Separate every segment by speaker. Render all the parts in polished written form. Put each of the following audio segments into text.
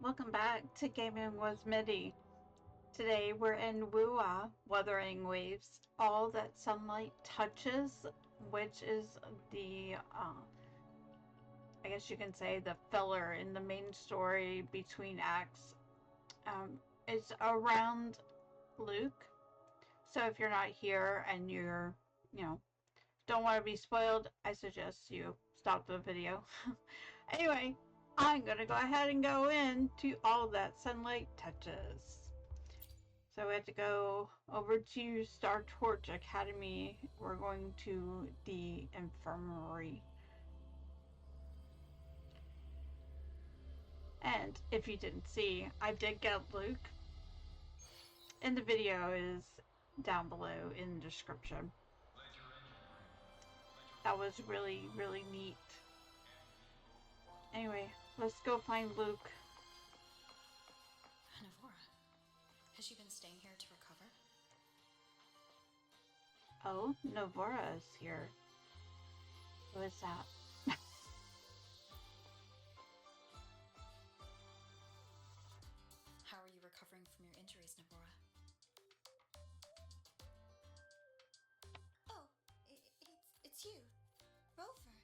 Speaker 1: Welcome back to Gaming with Midi. Today we're in Wuthering Waves, all that sunlight touches, which is the, I guess you can say, the filler in the main story between acts. It's around Luuk, so if you're not here and you're, don't want to be spoiled, I suggest you stop the video. Anyway, I'm gonna go ahead and go into all that sunlight touches. So we have to go over to Star Torch Academy. We're going to the infirmary. And if you didn't see, I did get Luuk. And the video is down below in the description. That was really, really neat. Anyway, let's go find Luuk.
Speaker 2: Navora, has she been staying here to recover?
Speaker 1: Oh, Navora is here. Who is that?
Speaker 2: How are you recovering from your injuries, Navora?
Speaker 3: Oh, it's you, Rover.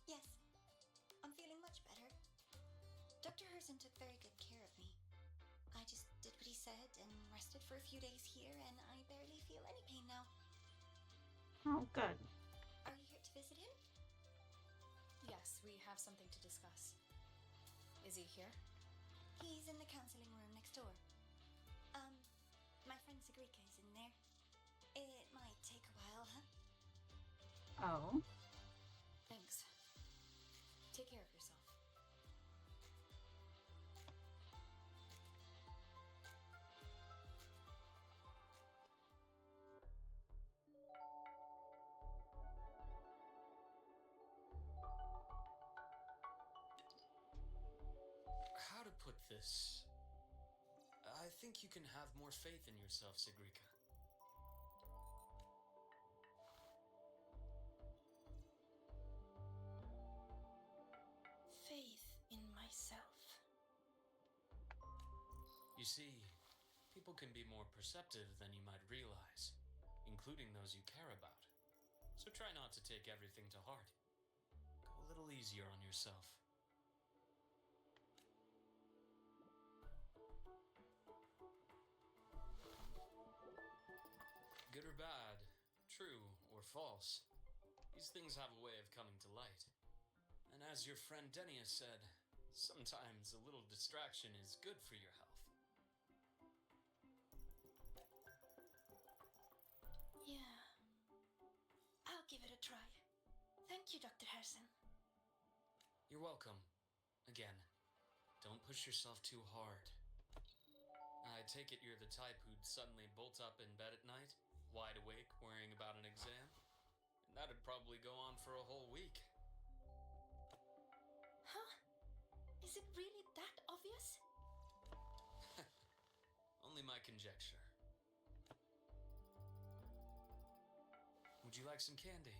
Speaker 3: Yes, I'm feeling much better. Dr. Herson took very good care of me. I just did what he said and rested for a few days here, and I barely feel any pain now.
Speaker 1: Oh, good.
Speaker 3: Are you here to visit him?
Speaker 2: Yes, we have something to discuss. Is he here?
Speaker 3: He's in the counseling room next door. My friend Sigrika is in there. It might take a while, huh?
Speaker 1: Oh.
Speaker 2: Thanks. Take care of yourself.
Speaker 4: How to put this? I think you can have more faith in yourself, Sigrika.
Speaker 3: Faith in myself.
Speaker 4: You see, people can be more perceptive than you might realize, including those you care about. So try not to take everything to heart. Go a little easier on yourself. Good or bad, true or false, these things have a way of coming to light. And as your friend Denia said, sometimes a little distraction is good for your health.
Speaker 3: Yeah. I'll give it a try. Thank you, Dr. Herson.
Speaker 4: You're welcome. Again, don't push yourself too hard. I take it you're the type who'd suddenly bolt up in bed at night, wide awake, worrying about an exam? And that'd probably go on for a whole week.
Speaker 3: Huh? Is it really that obvious?
Speaker 4: Only my conjecture. Would you like some candy?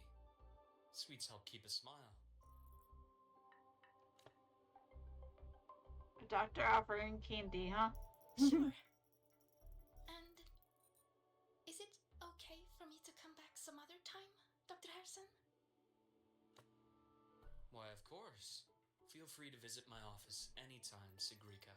Speaker 4: Sweets help keep a smile.
Speaker 1: Doctor offering candy, huh?
Speaker 3: Sure. And is it okay for me to come back some other time, Dr. Herson?
Speaker 4: Why, of course. Feel free to visit my office anytime, Sigrika.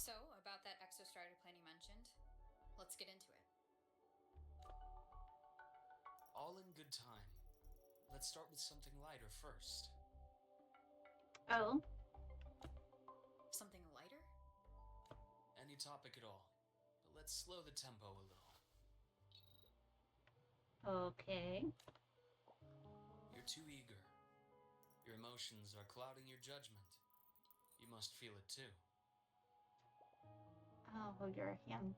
Speaker 2: So, about that exostrider plan you mentioned, let's get into it.
Speaker 4: All in good time. Let's start with something lighter first.
Speaker 1: Oh.
Speaker 2: Something lighter?
Speaker 4: Any topic at all. But let's slow the tempo a little.
Speaker 1: Okay.
Speaker 4: You're too eager. Your emotions are clouding your judgment. You must feel it too.
Speaker 1: Oh, your hand.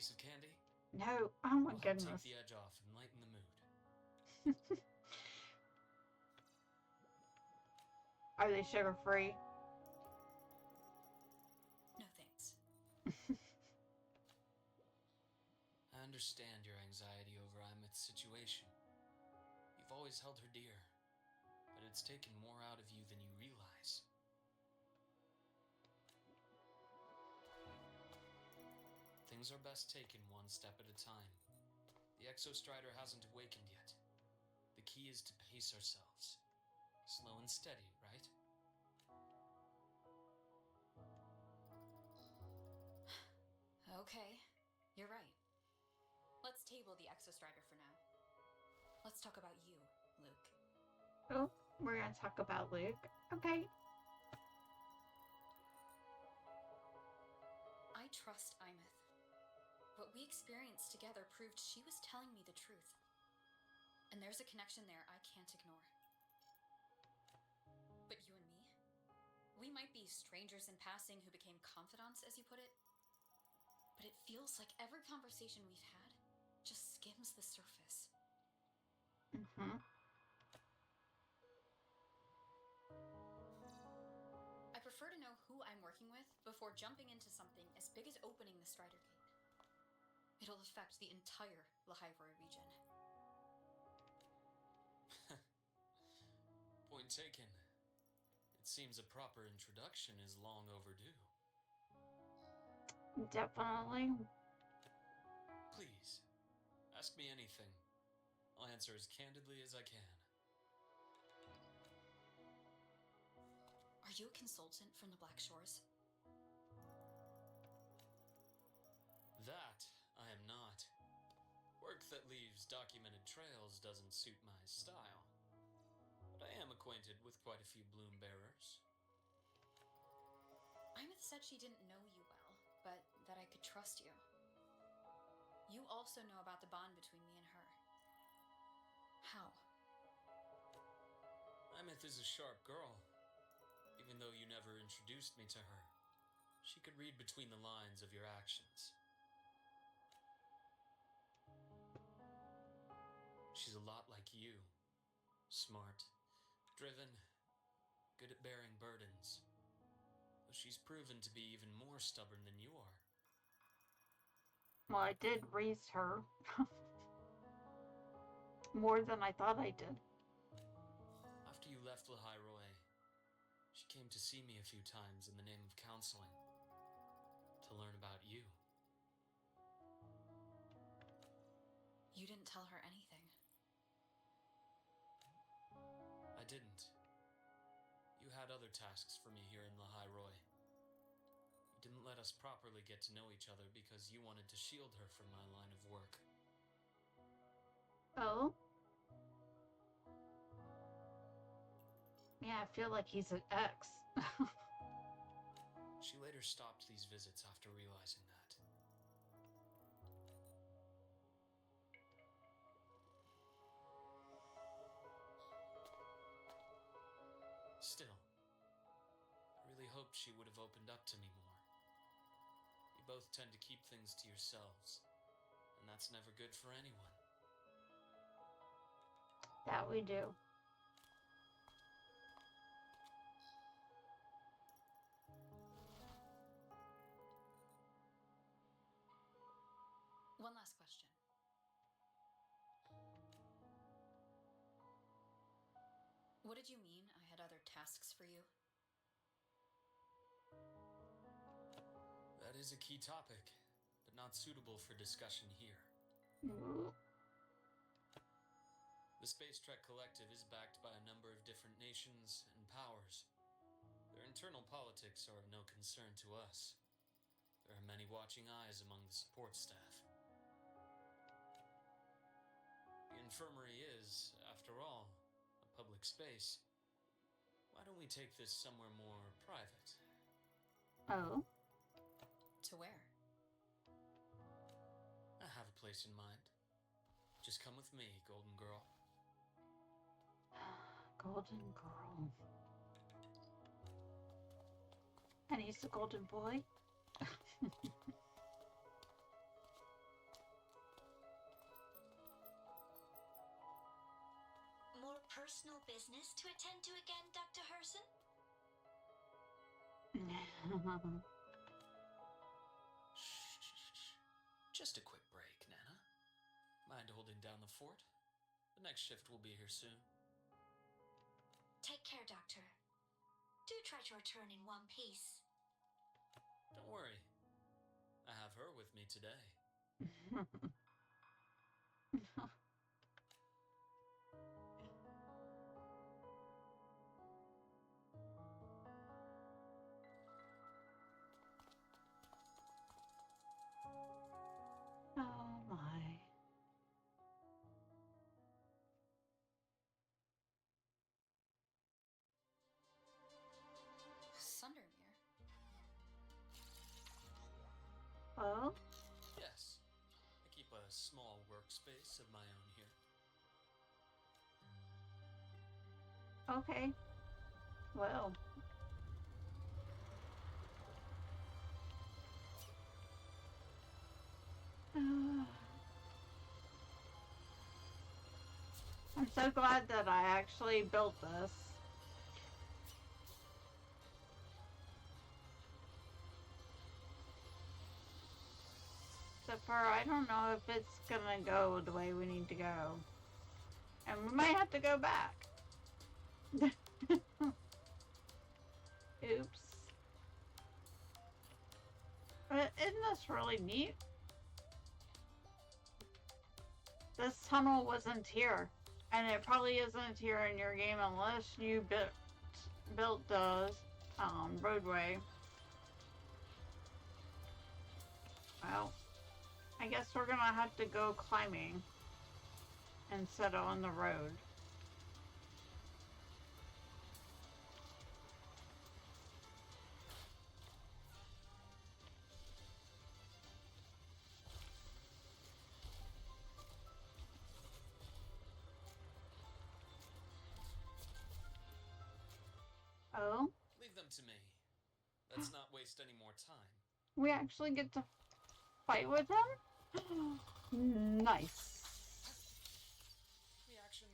Speaker 4: piece of candy?
Speaker 1: No. Oh my
Speaker 4: It'll help
Speaker 1: goodness.
Speaker 4: take the edge off and lighten the mood.
Speaker 1: Are they sugar-free?
Speaker 2: No thanks.
Speaker 4: I understand your anxiety over Imeth's situation. You've always held her dear, but it's taken more out of you than you realize. Things are best taken one step at a time. The Exostrider hasn't awakened yet. The key is to pace ourselves. Slow and steady, right?
Speaker 2: Okay, you're right. Let's table the Exostrider for now. Let's talk about you, Luuk.
Speaker 1: Oh, we're gonna talk about Luuk. Okay.
Speaker 2: I trust Imeth. What we experienced together proved she was telling me the truth. And there's a connection there I can't ignore. But you and me? We might be strangers in passing who became confidants, as you put it. But it feels like every conversation we've had just skims the surface.
Speaker 1: Mm-hmm.
Speaker 2: I prefer to know who I'm working with before jumping into something as big as opening the Strider Gate. It'll affect the entire Lahairoi region.
Speaker 4: Point taken. It seems a proper introduction is long overdue.
Speaker 1: Definitely.
Speaker 4: Please, ask me anything. I'll answer as candidly as I can.
Speaker 2: Are you a consultant from the Black Shores?
Speaker 4: That I am not. Work that leaves documented trails doesn't suit my style. But I am acquainted with quite a few bloom bearers.
Speaker 2: Imeth said she didn't know you well, but that I could trust you. You also know about the bond between me and her. How?
Speaker 4: Imeth is a sharp girl. Even though you never introduced me to her, she could read between the lines of your actions. She's a lot like you. Smart, driven, good at bearing burdens. Though she's proven to be even more stubborn than you are.
Speaker 1: Well, I did raise her. More than I thought I did.
Speaker 4: After you left Lahairoi, she came to see me a few times in the name of counseling. To learn about you.
Speaker 2: You didn't tell her anything.
Speaker 4: I didn't. You had other tasks for me here in Lahairoi. You didn't let us properly get to know each other because you wanted to shield her from my line of work.
Speaker 1: Oh? Yeah, I feel like he's an ex.
Speaker 4: She later stopped these visits after realizing that. Still, I really hoped she would have opened up to me more. You both tend to keep things to yourselves, and that's never good for anyone.
Speaker 1: That we do.
Speaker 2: One last question. What did you mean I had other tasks for you?
Speaker 4: That is a key topic, but not suitable for discussion here.
Speaker 1: Ooh.
Speaker 4: The Space Trek Collective is backed by a number of different nations and powers. Their internal politics are of no concern to us. There are many watching eyes among the support staff. The infirmary is, after all, a public space. Why don't we take this somewhere more private?
Speaker 1: Oh?
Speaker 2: To where?
Speaker 4: I have a place in mind. Just come with me, Golden Girl.
Speaker 1: Golden girl. And he's the golden boy?
Speaker 3: business to attend to again, Dr. Herson?
Speaker 4: Shh. Just a quick break, Nana. Mind holding down the fort? The next shift will be here soon.
Speaker 3: Take care, Doctor. Do try to return in one piece.
Speaker 4: Don't worry. I have her with me today.
Speaker 1: Oh my.
Speaker 2: Sundermere.
Speaker 1: Oh?
Speaker 4: Yes. I keep a small workspace of my own here.
Speaker 1: Okay. Well. I'm so glad that I actually built this. Except for I don't know if it's gonna go the way we need to go. And we might have to go back. Oops. But isn't this really neat? This tunnel wasn't here. And it probably isn't here in your game unless you built the roadway. Well, I guess we're gonna have to go climbing instead of on the road. Oh?
Speaker 4: Leave them to me. Let's not waste any more time.
Speaker 1: We actually get to fight with him? Nice.
Speaker 4: Reaction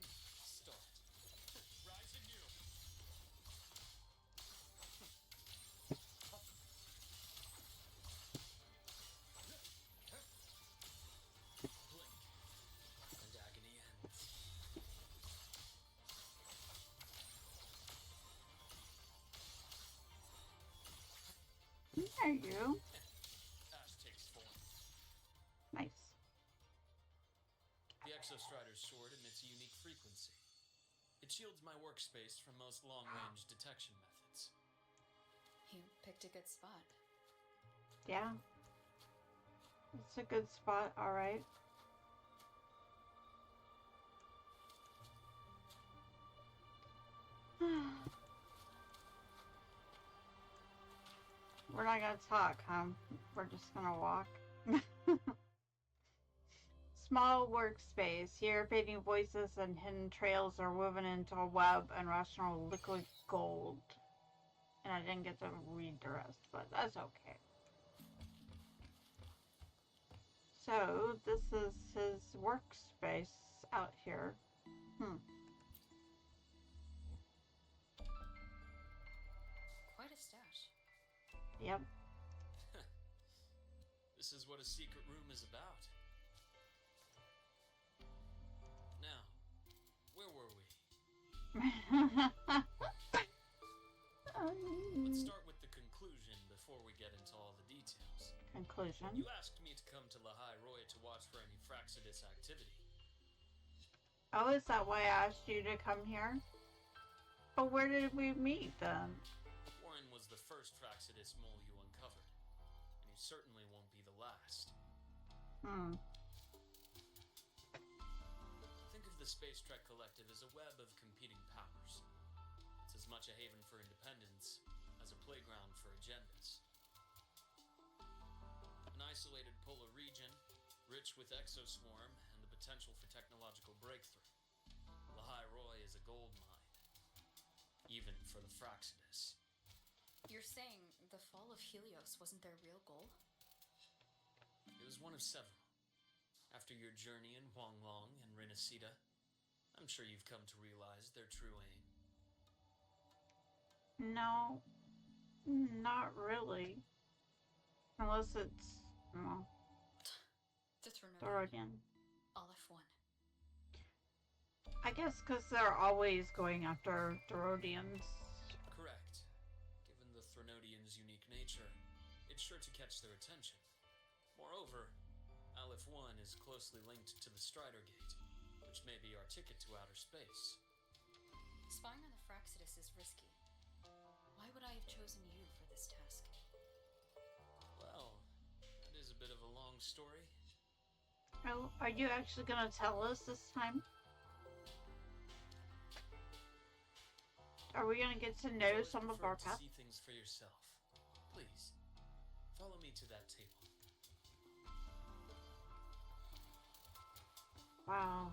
Speaker 4: start. Rise anew. Blink. And agony ends.
Speaker 1: There you.
Speaker 4: Ash takes form.
Speaker 1: Nice.
Speaker 4: The Exostrider's sword emits a unique frequency. It shields my workspace from most long-range detection methods.
Speaker 2: You picked a good spot.
Speaker 1: Yeah. It's a good spot, alright. We're not gonna talk, huh? We're just gonna walk. Small workspace. Here, fading voices and hidden trails are woven into a web and rational liquid gold. And I didn't get to read the rest, but that's okay. So, this is his workspace out here.
Speaker 2: Quite a stash.
Speaker 1: Yep.
Speaker 4: This is what a secret room is about. Now, where were we? Let's start with the conclusion before we get into all the details.
Speaker 1: Conclusion.
Speaker 4: You asked me to come to Lahai Roy to watch for any Fraxidus activity.
Speaker 1: Oh, is that why I asked you to come here? But where did we meet then?
Speaker 4: Warren was the first Fraxidus mole you uncovered, and he certainly won't be the last. Think of the Space Trek Collective as a web of competing powers. It's as much a haven for independence as a playground for agendas. An isolated polar region, rich with exoswarm and the potential for technological breakthrough. Lahai Roy is a gold mine, even for the Fraxidus.
Speaker 2: You're saying the fall of Helios wasn't their real goal?
Speaker 4: It was one of several. After your journey in Huanglong and Renacida, I'm sure you've come to realize their true aim.
Speaker 1: No, not really. Unless it's, well,
Speaker 2: The Thrunodian.
Speaker 1: Therodian.
Speaker 2: All F1.
Speaker 1: I guess because they're always going after Therodians.
Speaker 4: Correct. Given the Thrunodian's unique nature, it's sure to catch their attention. Moreover, Aleph 1 is closely linked to the Strider Gate, which may be our ticket to outer space.
Speaker 2: Spying on the Fraxidus is risky. Why would I have chosen you for this task?
Speaker 4: Well, that is a bit of a long story.
Speaker 1: Oh, are you actually gonna tell us this time? Are we gonna get to know some of our past?
Speaker 4: See things for yourself. Please, follow me to that table.
Speaker 1: Wow.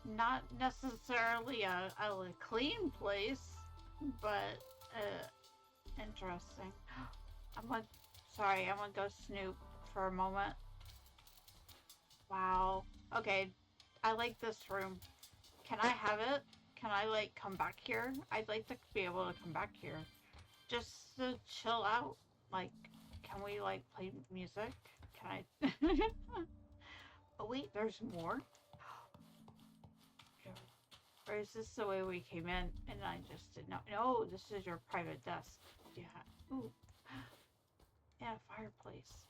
Speaker 1: Not necessarily a clean place, but interesting. I'm gonna go snoop for a moment. Wow. Okay, I like this room. Can I have it? Can I, like, come back here? I'd like to be able to come back here. Just to chill out. Like, can we, like, play music? Can I? Oh, wait, there's more? Or is this the way we came in and I just did not? No, this is your private desk. Yeah. Ooh. Yeah, fireplace.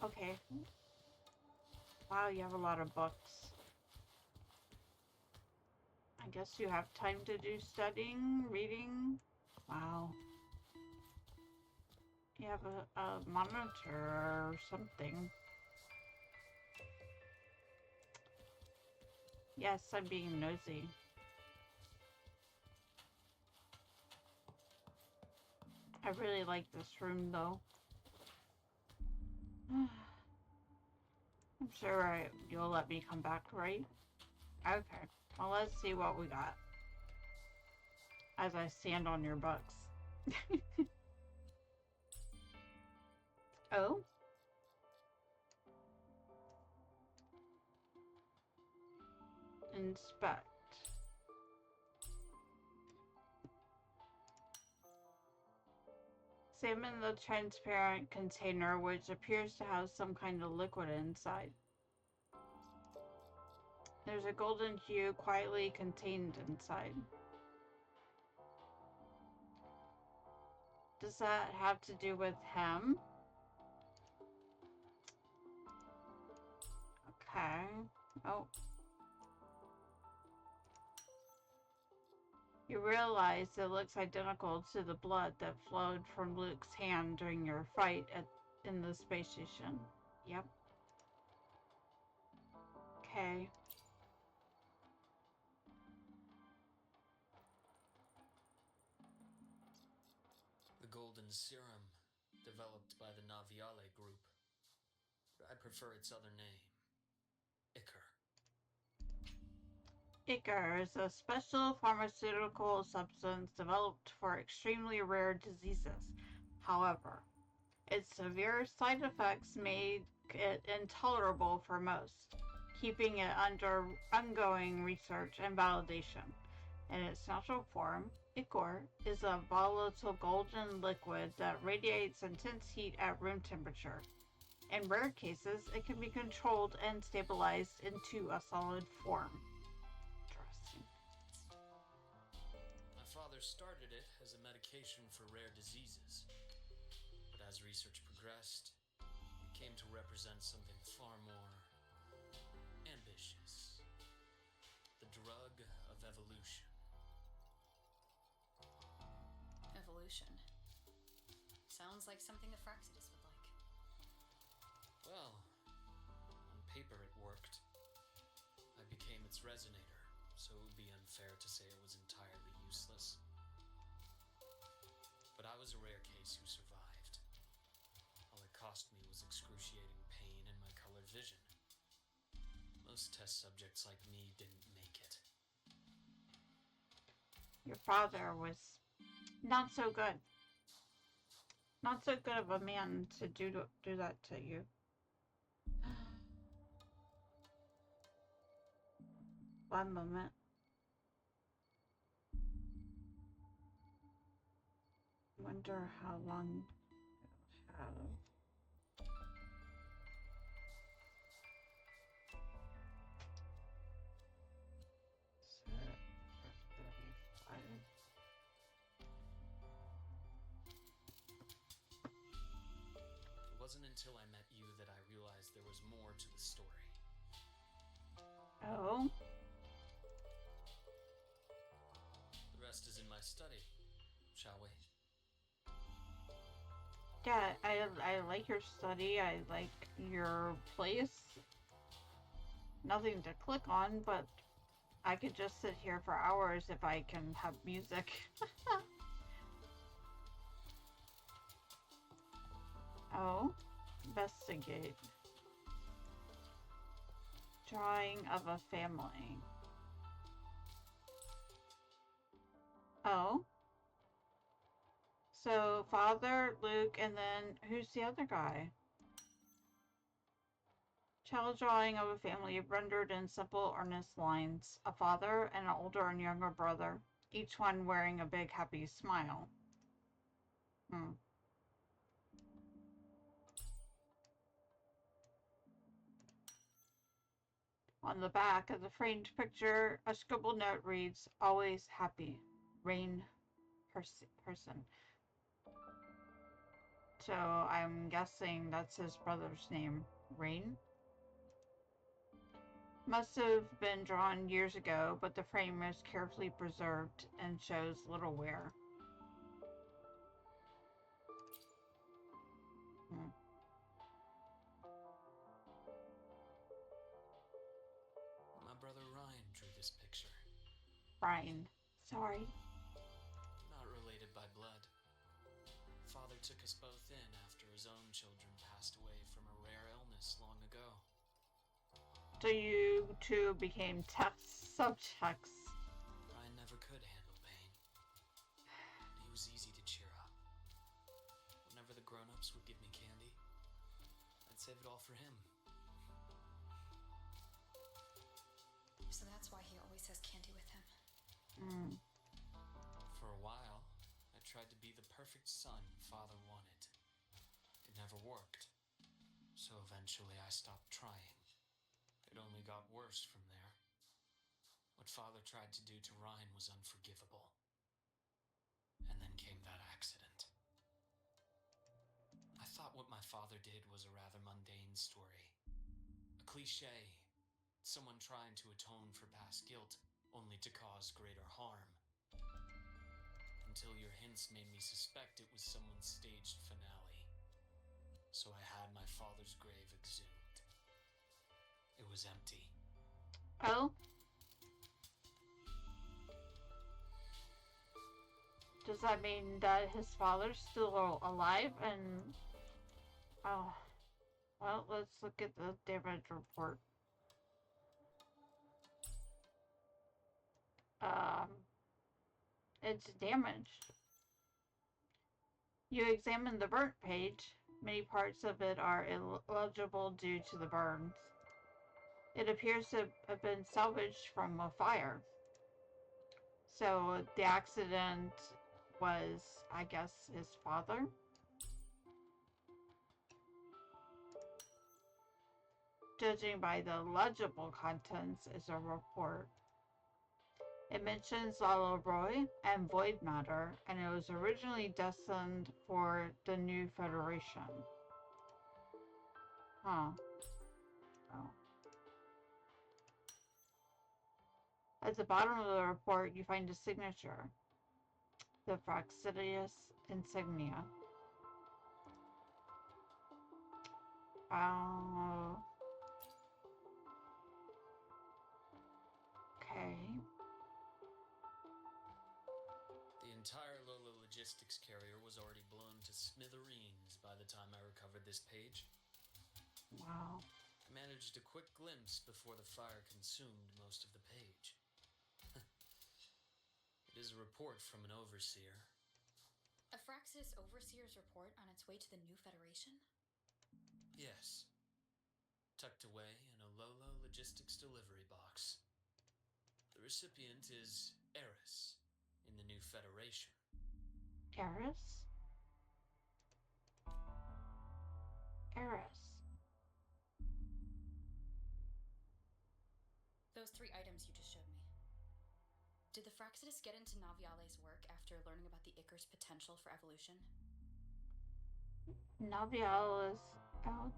Speaker 1: Okay. Wow, you have a lot of books. I guess you have time to do studying, reading. Wow. You have a monitor or something. Yes, I'm being nosy. I really like this room, though. I'm sure you'll let me come back, right? Okay. Well, let's see what we got. As I stand on your books. Oh? Inspect. Examine the transparent container, which appears to have some kind of liquid inside. There's a golden hue quietly contained inside. Does that have to do with him? Okay. Oh. You realize it looks identical to the blood that flowed from Luke's hand during your fight in the space station. Yep. Okay.
Speaker 4: The golden serum, developed by the Naviale group. I prefer its other name. Ichor.
Speaker 1: Ichor is a special pharmaceutical substance developed for extremely rare diseases. However, its severe side effects made it intolerable for most, keeping it under ongoing research and validation. In its natural form, ichor is a volatile golden liquid that radiates intense heat at room temperature. In rare cases, it can be controlled and stabilized into a solid form. Interesting.
Speaker 4: My father started it as a medication for rare diseases. But as research progressed, it came to represent something far more ambitious. The drug of evolution.
Speaker 2: Evolution. Sounds like something the Fraxidus would like.
Speaker 4: Well, on paper it worked. I became its resonator, so it would be unfair to say it was entirely useless. But I was a rare case who survived. All it cost me was excruciating pain and my colored vision. Most test subjects like me didn't make it.
Speaker 1: Your father was not so good. Not so good of a man to do that to you. One moment. wonder how long it'll have. Set for 35.
Speaker 4: It wasn't until I met you that I realized there was more to the story.
Speaker 1: Oh?
Speaker 4: The rest is in my study, shall we?
Speaker 1: Yeah, I like your study. I like your place. Nothing to click on, but I could just sit here for hours if I can have music. Oh, investigate. Drawing of a family. Oh. So, Father, Luuk, and then who's the other guy? Child drawing of a family rendered in simple, earnest lines. A father and an older and younger brother, each one wearing a big, happy smile. On the back of the framed picture, a scribbled note reads, "Always happy, Rain person." So I'm guessing that's his brother's name, Rain. Must have been drawn years ago, but the frame is carefully preserved and shows little wear.
Speaker 4: My brother Ryan drew this picture.
Speaker 1: Ryan. Sorry.
Speaker 4: Not related by blood. Father took us both in after his own children passed away from a rare illness long ago.
Speaker 1: So you two became test subjects.
Speaker 4: Ryan never could handle pain. He was easy to cheer up. Whenever the grown-ups would give me candy, I'd save it all for him.
Speaker 2: So that's why he always has candy with him.
Speaker 4: For a while, I tried to be the perfect son Father wanted. It never worked. So eventually I stopped trying. It only got worse from there. What Father tried to do to Ryan was unforgivable. And then came that accident. I thought what my father did was a rather mundane story. A cliché. Someone trying to atone for past guilt, only to cause greater harm. Until your hints made me suspect it was someone's staged finale. So I had my father's grave exhumed. It was empty.
Speaker 1: Oh? Does that mean that his father's still alive and... Oh. Well, let's look at the damage report. It's damaged. You examine the burnt page. Many parts of it are illegible due to the burns. It appears to have been salvaged from a fire. So the accident was, I guess, his father? Judging by the legible contents, is a report. It mentions Laloroy and void matter, and it was originally destined for the new Federation. Huh. Oh. At the bottom of the report, you find a signature. The Fraxidius insignia. Okay.
Speaker 4: The entire Lola logistics carrier was already blown to smithereens by the time I recovered this page.
Speaker 1: Wow.
Speaker 4: I managed a quick glimpse before the fire consumed most of the page. It is a report from an overseer.
Speaker 2: A Fraxis Overseer's report on its way to the new Federation?
Speaker 4: Yes. Tucked away in a Lolo logistics delivery box. The recipient is Eris in the new Federation.
Speaker 1: Eris? Terrace.
Speaker 2: Those 3 items you just showed me. Did the Fraxidus get into Naviale's work after learning about the Icar's potential for evolution?
Speaker 1: Navial is out.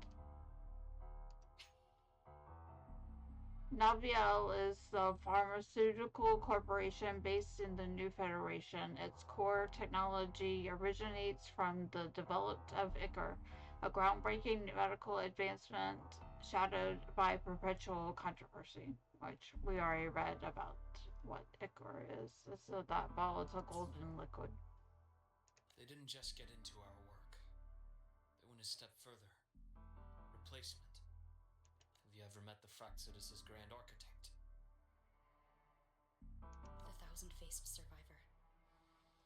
Speaker 1: Navial is the pharmaceutical corporation based in the New Federation. Its core technology originates from the development of Icar, a groundbreaking medical advancement shadowed by perpetual controversy, which we already read about what Icar is. It's that volatile golden liquid.
Speaker 4: They didn't just get into our work. They went a step further. Replacement. Have you ever met the Fraxidus' Grand Architect?
Speaker 2: The thousand-faced survivor.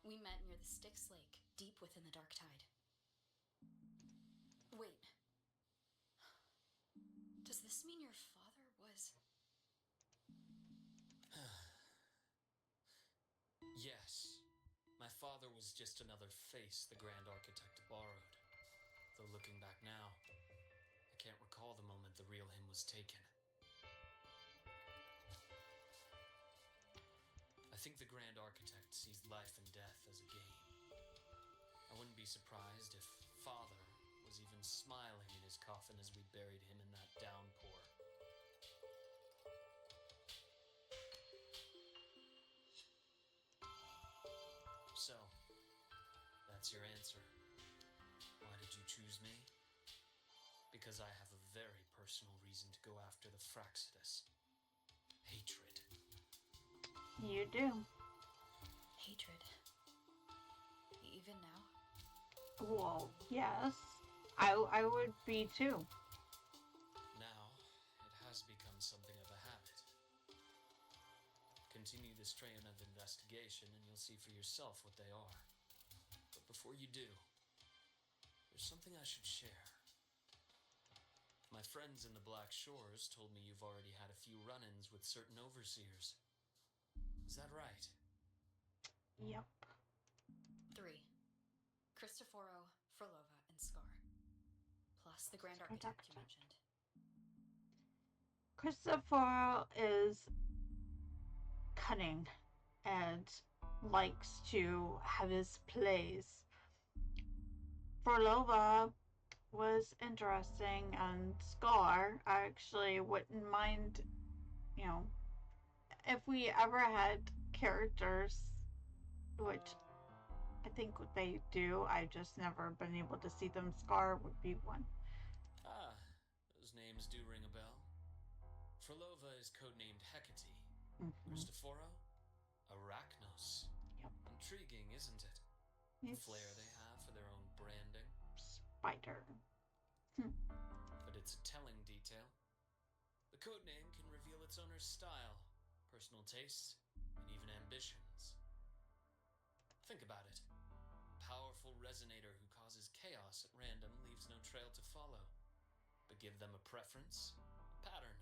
Speaker 2: We met near the Styx Lake, deep within the Dark Tide. Wait. Does this mean your father was...
Speaker 4: Yes. My father was just another face the Grand Architect borrowed. Though looking back now, I can't recall the moment the real him was taken. I think the Grand Architect sees life and death as a game. I wouldn't be surprised if Father was even smiling in his coffin as we buried him in that downpour. So, that's your answer. Why did you choose me? Because I have a very personal reason to go after the Fraxidus. Hatred.
Speaker 1: You do.
Speaker 2: Hatred. Even now?
Speaker 1: Well, yes. I would be too.
Speaker 4: Now, it has become something of a habit. Continue this train of investigation and you'll see for yourself what they are. But before you do, there's something I should share. My friends in the Black Shores told me you've already had a few run-ins with certain overseers. Is that right?
Speaker 1: Yep.
Speaker 2: 3. Cristoforo, Frolova, and Scar. Plus the Grand Architect you mentioned.
Speaker 1: Christopher is cunning and likes to have his plays. Frolova was interesting, and Scar, I actually wouldn't mind, if we ever had characters, which I think they do, I've just never been able to see them. Scar would be one.
Speaker 4: Ah, those names do ring a bell. Frolova is codenamed Hecate. Cristoforo? Arachnos.
Speaker 1: Yep.
Speaker 4: Intriguing, isn't it? The flair they have for their own branding.
Speaker 1: Spider.
Speaker 4: But it's a telling detail. The codename can reveal its owner's style, personal tastes, and even ambitions. Think about it. A powerful resonator who causes chaos at random leaves no trail to follow. But give them a preference, a pattern.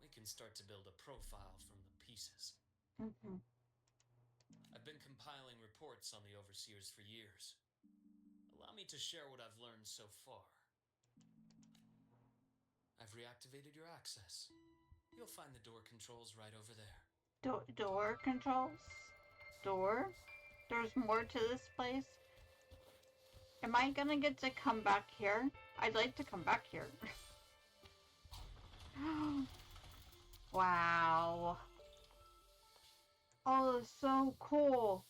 Speaker 4: We can start to build a profile from the pieces. I've been compiling reports on the Overseers for years. Allow me to share what I've learned so far. I've reactivated your access. You'll find the door controls right over there.
Speaker 1: Door controls? Door? There's more to this place? Am I gonna get to come back here? I'd like to come back here. Wow. Oh, that's so cool.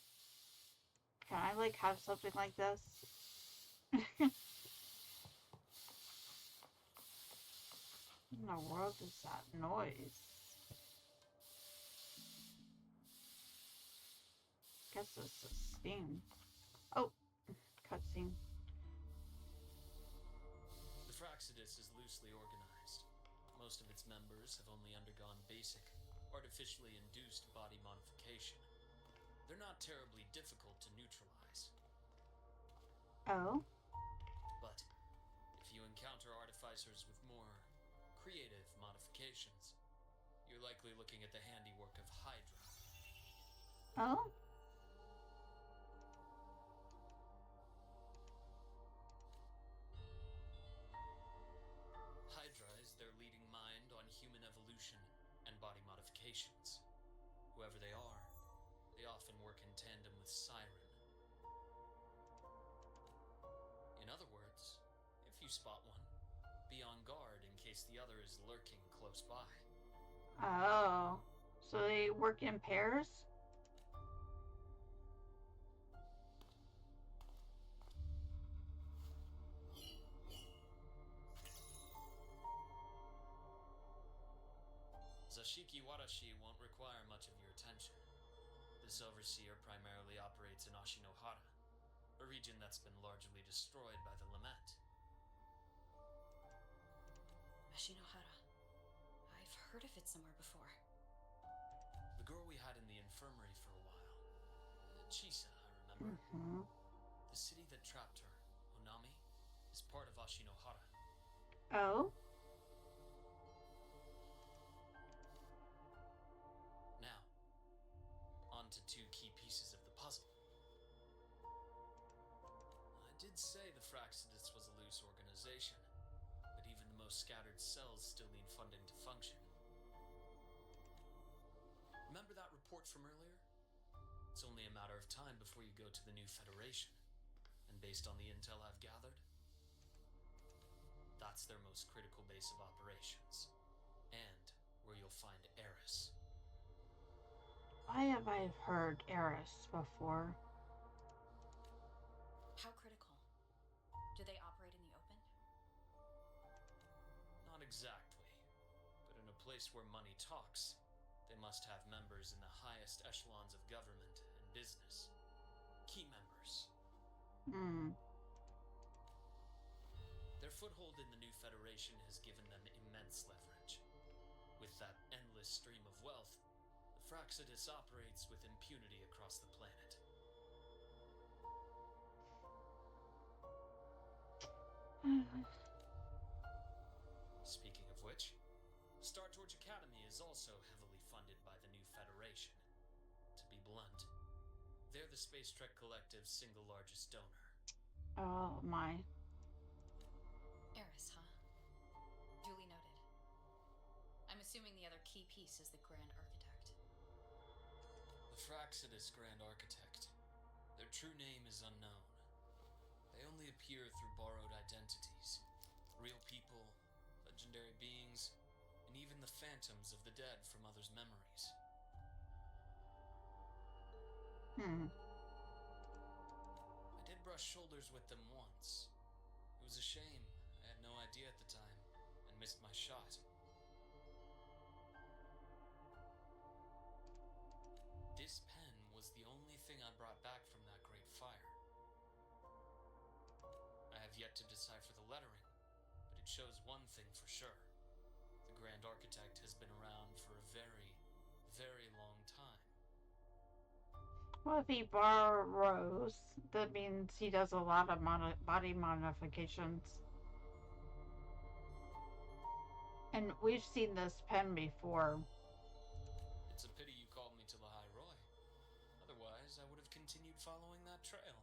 Speaker 1: Can I, have something like this? What in the world is that noise? Guess this is steam. Oh, cutscene.
Speaker 4: The Fraxidus is loosely organized. Most of its members have only undergone basic, artificially induced body modification. They're not terribly difficult to neutralize.
Speaker 1: Oh?
Speaker 4: But if you encounter artificers with more creative modifications, you're likely looking at the handiwork of Hydra.
Speaker 1: Oh?
Speaker 4: spot one, be on guard in case the other is lurking close by.
Speaker 1: Oh, so they work in pairs?
Speaker 4: Zashiki Warashi won't require much of your attention. This overseer primarily operates in Ashinohara, a region that's been largely destroyed by the lament.
Speaker 2: Ashinohara. I've heard of it somewhere before.
Speaker 4: The girl we had in the infirmary for a while. Chisa, I remember.
Speaker 1: Mm-hmm.
Speaker 4: The city that trapped her, Onami, is part of Ashinohara.
Speaker 1: Oh?
Speaker 4: Now, on to two key pieces of the puzzle. I did say the Fraxidus was a loose organization, but even the most scattered cells still need funding to function. Remember that report from earlier? It's only a matter of time before you go to the new Federation. And based on the intel I've gathered, that's their most critical base of operations. And where you'll find Eris.
Speaker 1: Why have I heard Eris before?
Speaker 2: How critical? Do they operate in the open?
Speaker 4: Not exactly. But in a place where money talks, they must have members in the highest echelons of government and business. Key members. Their foothold in the new Federation has given them immense leverage. With that endless stream of wealth, the Fraxidus operates with impunity across the planet. Speaking of which, Star Torch Academy is also heavily funded by the new Federation. To be blunt, they're the Space Trek Collective's single largest donor.
Speaker 1: Oh my.
Speaker 2: Eris, huh? Duly noted. I'm assuming the other key piece is the Grand Architect.
Speaker 4: The Fraxidus Grand Architect. Their true name is unknown. They only appear through borrowed identities. Real people, legendary beings, and even the phantoms of the dead from others' memories. I did brush shoulders with them once. It was a shame. I had no idea at the time, and missed my shot. This pen was the only thing I brought back from that great fire. I have yet to decipher the lettering, but it shows one thing for sure. The Grand Architect has been around for a very, very long time.
Speaker 1: Well, if he borrows, that means he does a lot of body modifications. And we've seen this pen before.
Speaker 4: It's a pity you called me to the High Roy. Otherwise, I would have continued following that trail.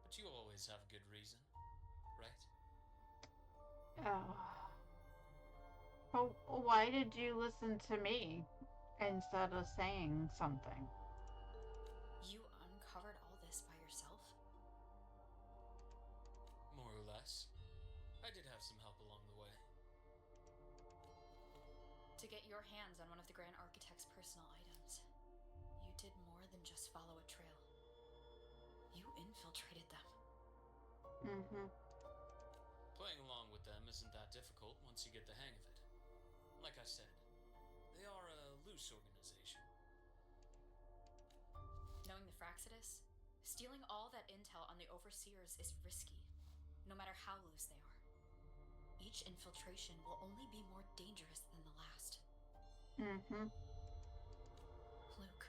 Speaker 4: But you always have a good reason, right?
Speaker 1: Oh. Why did you listen to me instead of saying something?
Speaker 2: You uncovered all this by yourself?
Speaker 4: More or less. I did have some help along the way.
Speaker 2: To get your hands on one of the Grand Architect's personal items, you did more than just follow a trail. You infiltrated them.
Speaker 4: Playing along with them isn't that difficult once you get the hang of it. Like I said, they are a loose organization.
Speaker 2: Knowing the Fraxidus, stealing all that intel on the Overseers is risky, no matter how loose they are. Each infiltration will only be more dangerous than the last. Luuk,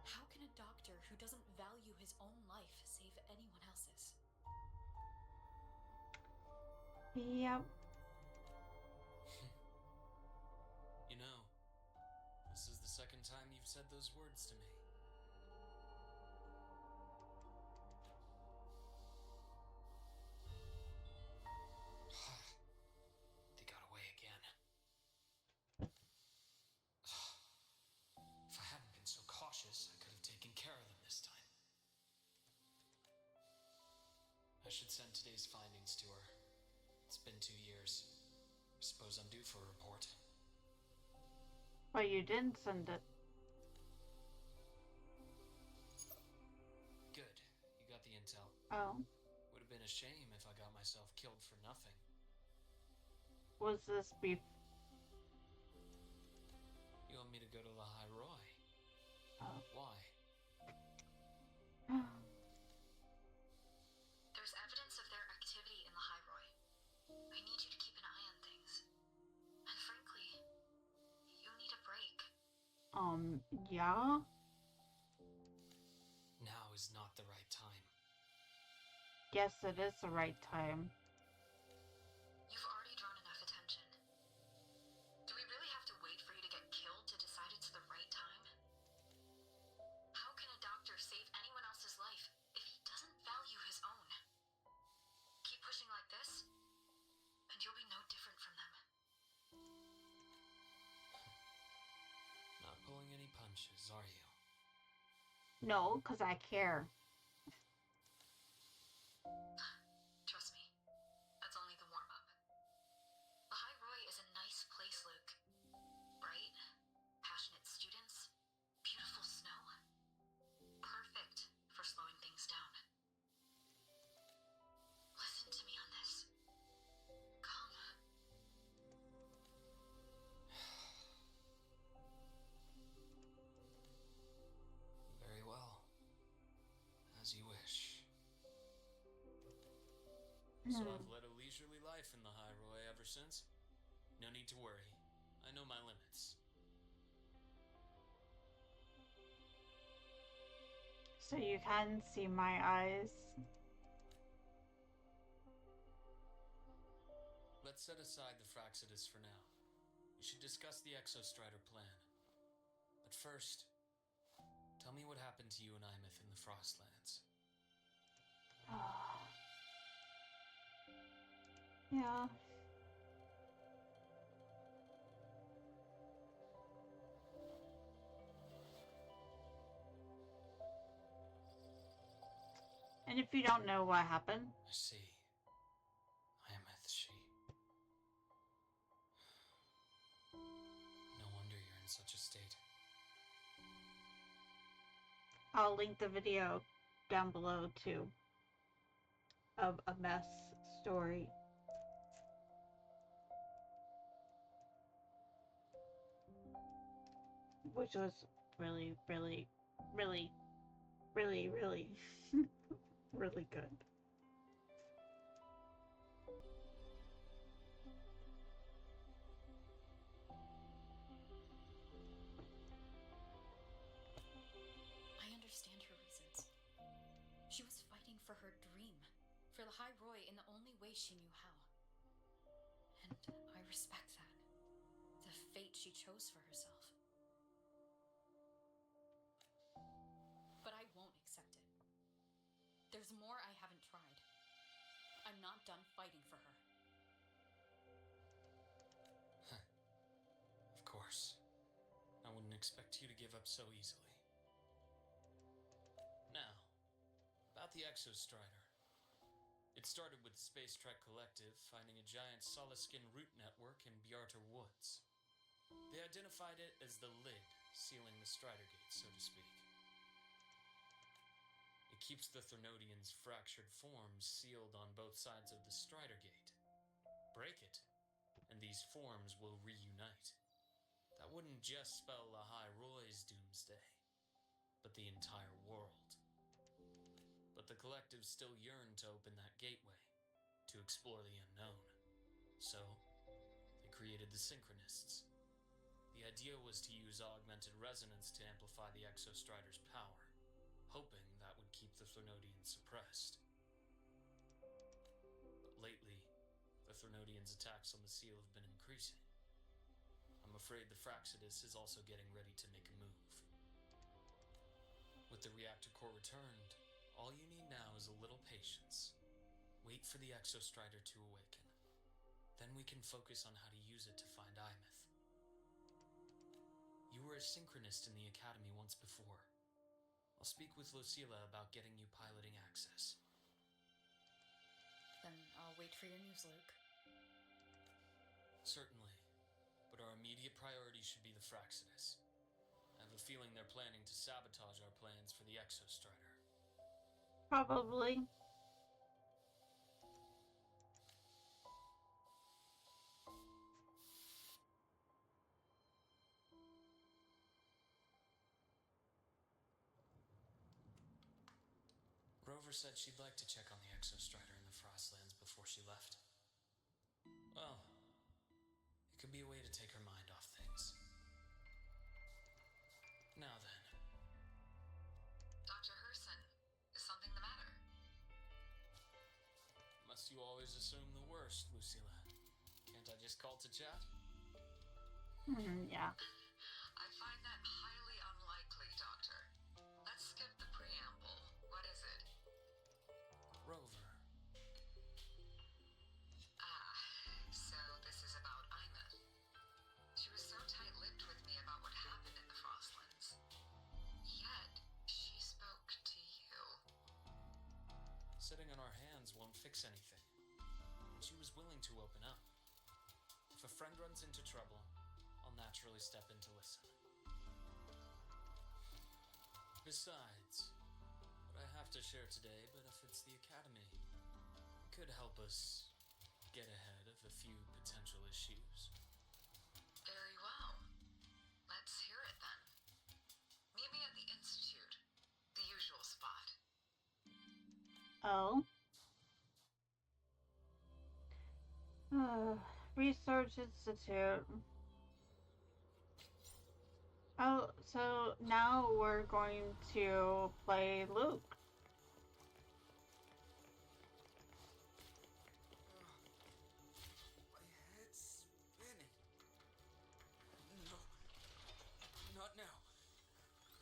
Speaker 2: how can a doctor who doesn't value his own life save anyone else's?
Speaker 1: Yep.
Speaker 4: You know, this is the second time you've said those words to me. They got away again. If I hadn't been so cautious, I could have taken care of them this time. I should send today's findings to her. It's been 2 years. I suppose I'm due for a report.
Speaker 1: But you didn't send it.
Speaker 4: Good. You got the intel.
Speaker 1: Oh.
Speaker 4: Would have been a shame if I got myself killed for nothing.
Speaker 1: Was this beef?
Speaker 4: You want me to go to La High Roy?
Speaker 1: Oh.
Speaker 4: Why?
Speaker 2: There's evidence of their activity in the High Roy. I need you to keep an eye on things. And frankly, you need a break.
Speaker 1: Yeah?
Speaker 4: Now is not the right time.
Speaker 1: Yes, it is the right time.
Speaker 2: You've already drawn enough attention. Do we really have to wait for you to get killed to decide it's the right time? How can a doctor save anyone else's life if he doesn't value his own? Keep pushing like this, and you'll be no different from them.
Speaker 4: Not pulling any punches, are you?
Speaker 1: No, because I care.
Speaker 2: Trust me, that's only the warm-up. The High Roy is a nice place, Luke. Bright, passionate students, beautiful snow. Perfect for slowing things down. Listen to me on this. Come.
Speaker 4: Very well. As you wish. So I've led a leisurely life in the High Roy ever since. No need to worry. I know my limits.
Speaker 1: So you can see my eyes.
Speaker 4: Let's set aside the Fraxidus for now. We should discuss the Exostrider plan. But first, tell me what happened to you and Imeth in the Frostlands.
Speaker 1: Yeah. And if you don't know what happened,
Speaker 4: I see. Imeth, she... No wonder you're in such a state.
Speaker 1: I'll link the video down below too of a mess story. Which was really, really, really, really, really, really good.
Speaker 2: I understand her reasons. She was fighting for her dream, for the High Roy in the only way she knew how. And I respect that. The fate she chose for herself. But I won't accept it. There's more I haven't tried. I'm not done fighting for her.
Speaker 4: Of course. I wouldn't expect you to give up so easily. Now, about the Exostrider. It started with the Space Trek Collective finding a giant solid-skin root network in Bjarter Woods. They identified it as the lid, sealing the Strider Gate, so to speak. It keeps the Threnodians' fractured forms sealed on both sides of the Strider Gate. Break it, and these forms will reunite. That wouldn't just spell La High Roy's doomsday, but the entire world. But the Collective still yearned to open that gateway, to explore the unknown. So, they created the Synchronists. The idea was to use augmented resonance to amplify the Exostrider's power, hoping that would keep the Threnodians suppressed. But lately, the Threnodians' attacks on the seal have been increasing. I'm afraid the Fraxidus is also getting ready to make a move. With the reactor core returned, all you need now is a little patience. Wait for the Exostrider to awaken. Then we can focus on how to use it to find Imeth. You were a synchronist in the Academy once before. I'll speak with Lucilla about getting you piloting access.
Speaker 2: I'll wait for your news, Luke.
Speaker 4: Certainly. But our immediate priority should be the Fraxidus. I have a feeling they're planning to sabotage our plans for the Exostrider.
Speaker 1: Probably.
Speaker 4: Rover said she'd like to check on the Exostrider in the Frostlands before she left. Well, it could be a way to take her mind off things. Now then.
Speaker 2: Dr. Herson, is something the matter?
Speaker 4: Must you always assume the worst, Lucilla? Can't I just call to chat?
Speaker 1: Yeah.
Speaker 2: I find that highly unlikely, Doctor. Let's skip the preamble. What is it?
Speaker 4: Rover.
Speaker 2: So this is about Ima. She was so tight-lipped with me about what happened in the Frostlands. Yet, she spoke to you.
Speaker 4: Sitting on our hands won't fix anything. She was willing to open up. If a friend runs into trouble, I'll naturally step in to listen. Besides, what I have to share today benefits the Academy. It could help us get ahead of a few potential issues.
Speaker 2: Very well. Let's hear it then. Meet me at the Institute. The usual spot.
Speaker 1: Oh. Research Institute. Oh, so now we're going to play Luuk.
Speaker 5: My head's spinning. No, not now.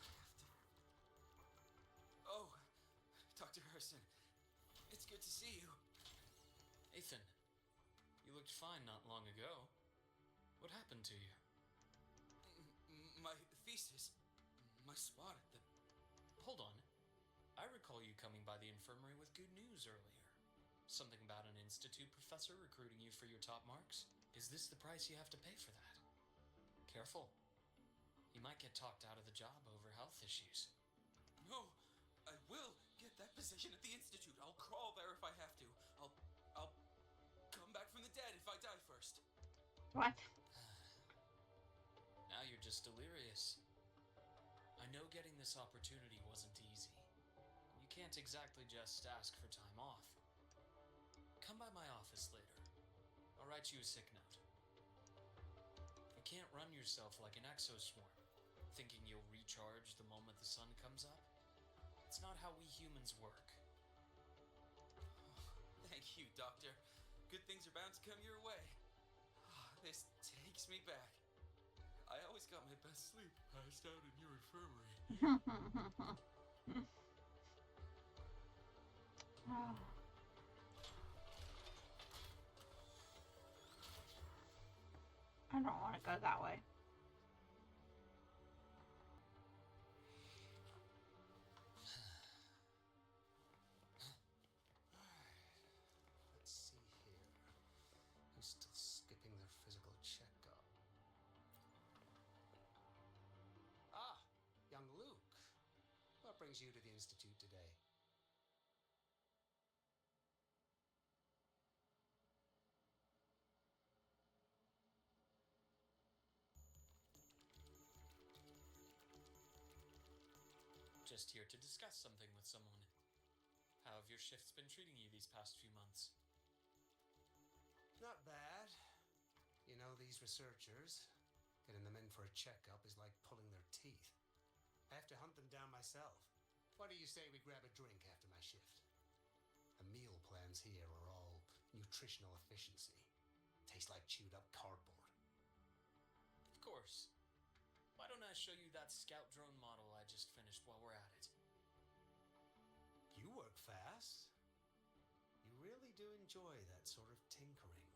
Speaker 5: I have to. Oh, Dr. Herson, it's good to see you.
Speaker 4: Ethan, you looked fine not long ago. What happened to you?
Speaker 5: My thesis, my spot at the.
Speaker 4: Hold on. I recall you coming by the infirmary with good news earlier. Something about an institute professor recruiting you for your top marks? Is this the price you have to pay for that? Careful. You might get talked out of the job over health issues.
Speaker 5: No, I will get that position at the Institute. I'll crawl there if I have to. I'll come back from the dead if I die first.
Speaker 1: What?
Speaker 4: Now you're just delirious. I know getting this opportunity wasn't easy. You can't exactly just ask for time off. Come by my office later. I'll write you a sick note. You can't run yourself like an exoswarm, thinking you'll recharge the moment the sun comes up. It's not how we humans work.
Speaker 5: Thank you, Doctor. Good things are bound to come your way. This takes me back. I always got my best sleep passed out in your infirmary.
Speaker 1: I don't want to go that way.
Speaker 6: Let's see here. Who's still skipping their physical checkup? Ah, young Luuk. What brings you to the Institute today?
Speaker 4: Just here to discuss something with someone. How have your shifts been treating you these past few months?
Speaker 6: Not bad. You know, these researchers, getting them in for a checkup is like pulling their teeth. I have to hunt them down myself. Why do you say we grab a drink after my shift? The meal plans here are all nutritional efficiency. Taste like chewed up cardboard.
Speaker 4: Of course. Why don't I show you that scout drone model I just finished while we're at it?
Speaker 6: You work fast. You really do enjoy that sort of tinkering.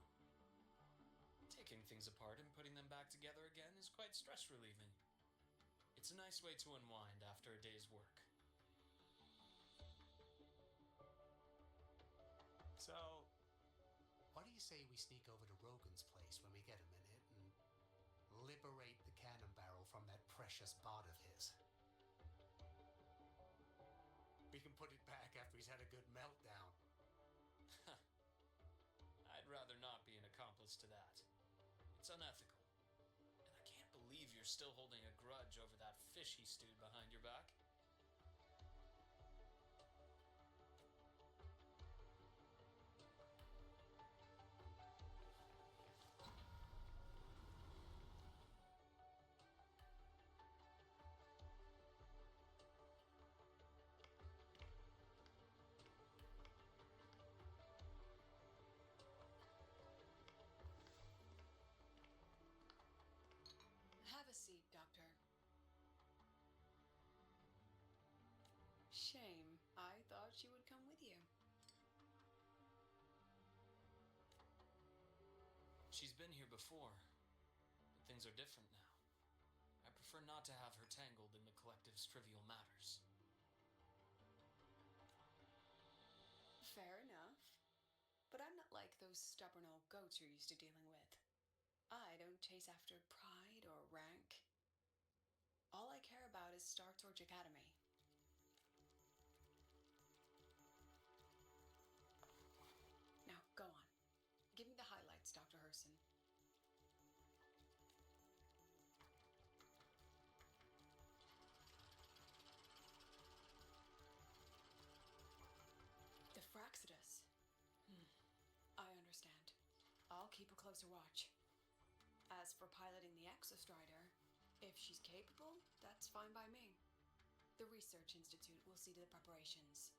Speaker 4: Taking things apart and putting them back together again is quite stress relieving. It's a nice way to unwind after a day's work.
Speaker 6: So, do you say we sneak over to Rogan's place when we get a minute and liberate the cannon barrel from that precious bod of his? We can put it back after he's had a good meltdown.
Speaker 4: I'd rather not be an accomplice to that. It's unethical. And I can't believe you're still holding a grudge over that fish he stewed behind your back.
Speaker 7: Have a seat, Doctor. Shame. I thought she would come with you.
Speaker 4: She's been here before, but things are different now. I prefer not to have her tangled in the collective's trivial matters.
Speaker 7: Fair enough. But I'm not like those stubborn old goats you're used to dealing with. I don't chase after pride or rank. All I care about is Star Torch Academy. Now, go on. Give me the highlights, Dr. Herson. The Fraxidus. I understand. I'll keep a closer watch. As for piloting the Exostrider, if she's capable, that's fine by me. The Research Institute will see to the preparations.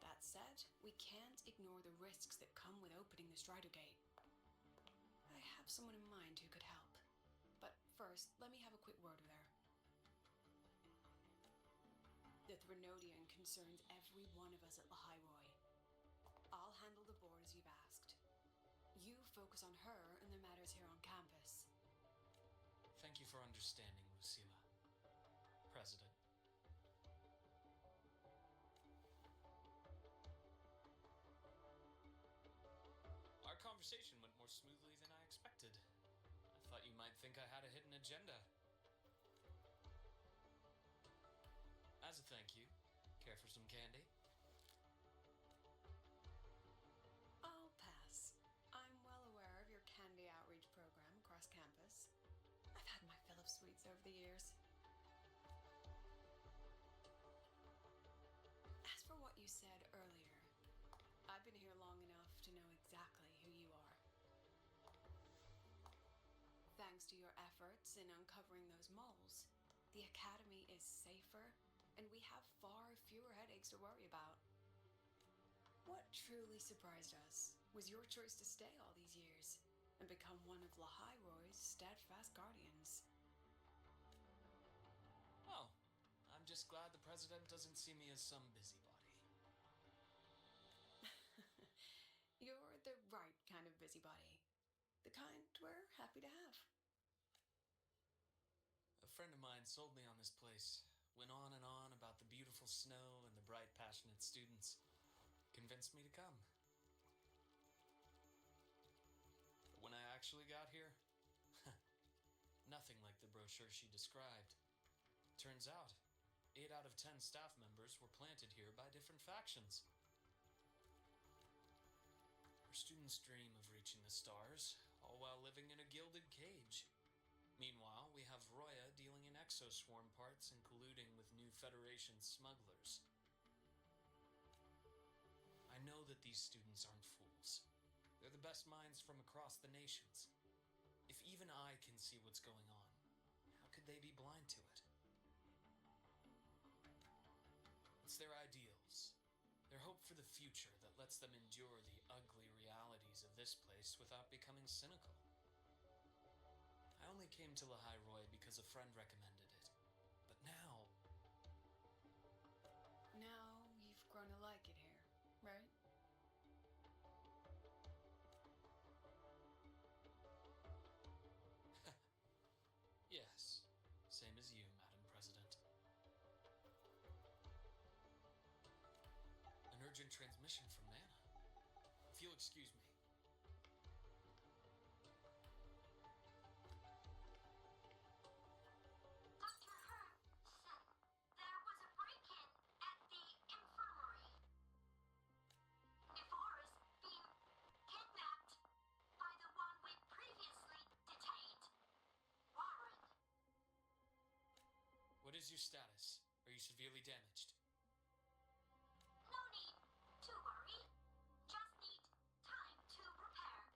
Speaker 7: That said, we can't ignore the risks that come with opening the Strider Gate. I have someone in mind who could help. But first, let me have a quick word with her. The Threnodian concerns every one of us at Lahairoi. I'll handle the board as you've asked. You focus on her and the matters here on campus.
Speaker 4: Thank you for understanding, Lucilla. President. Our conversation went more smoothly than I expected. I thought you might think I had a hidden agenda. As a thank you, care for some candy?
Speaker 7: I'll pass. I'm well aware of your candy outreach program across campus. I've had my fill of sweets over the years. As for what you said earlier, I've been here long enough to know exactly who you are. Thanks to your efforts in uncovering those moles, the Academy is safer, and we have far fewer headaches to worry about. What truly surprised us was your choice to stay all these years and become one of Lahairoi's steadfast guardians.
Speaker 4: Oh, I'm just glad the president doesn't see me as some busybody.
Speaker 7: You're the right kind of busybody. The kind we're happy to have.
Speaker 4: A friend of mine sold me on this place. Went on and on about the beautiful snow and the bright, passionate students. Convinced me to come. But when I actually got here, nothing like the brochure she described. Turns out, 8 out of 10 staff members were planted here by different factions. Our students dream of reaching the stars, all while living in a gilded cage. Meanwhile, we have Roya dealing in exoswarm parts and colluding with new Federation smugglers. I know that these students aren't fools. They're the best minds from across the nations. If even I can see what's going on, how could they be blind to it? It's their ideals, their hope for the future that lets them endure the ugly realities of this place without becoming cynical. I only came to Lahairoi because a friend recommended it. But now...
Speaker 7: Now you've grown to like it here, right?
Speaker 4: Yes, same as you, Madam President. An urgent transmission from Nana. you'll excuse me.
Speaker 2: Dr. Hurson, there was a break-in at the infirmary. Nevora's being kidnapped by the one we previously detained, Warren.
Speaker 4: What is your status? Are you severely damaged?
Speaker 2: No need to worry. Just need time to repair.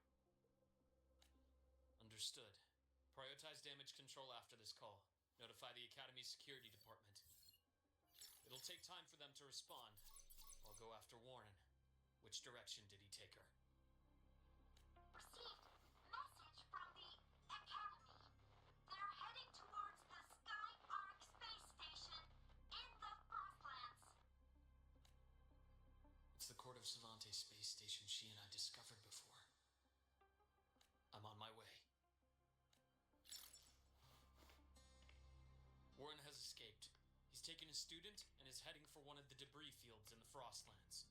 Speaker 4: Understood. Prioritize damage control after this call. Notify the Academy's security department. It'll take time for them to respond. I'll go after Warren. Which direction did he take her?
Speaker 2: Received message from the Academy. They're heading towards the Sky Arc space station in the Frostlands.
Speaker 4: It's the Court of Savante space station she and I discovered before. I'm on my way. Warren has escaped. He's taken a student and is heading for one of the debris fields in the Frostlands.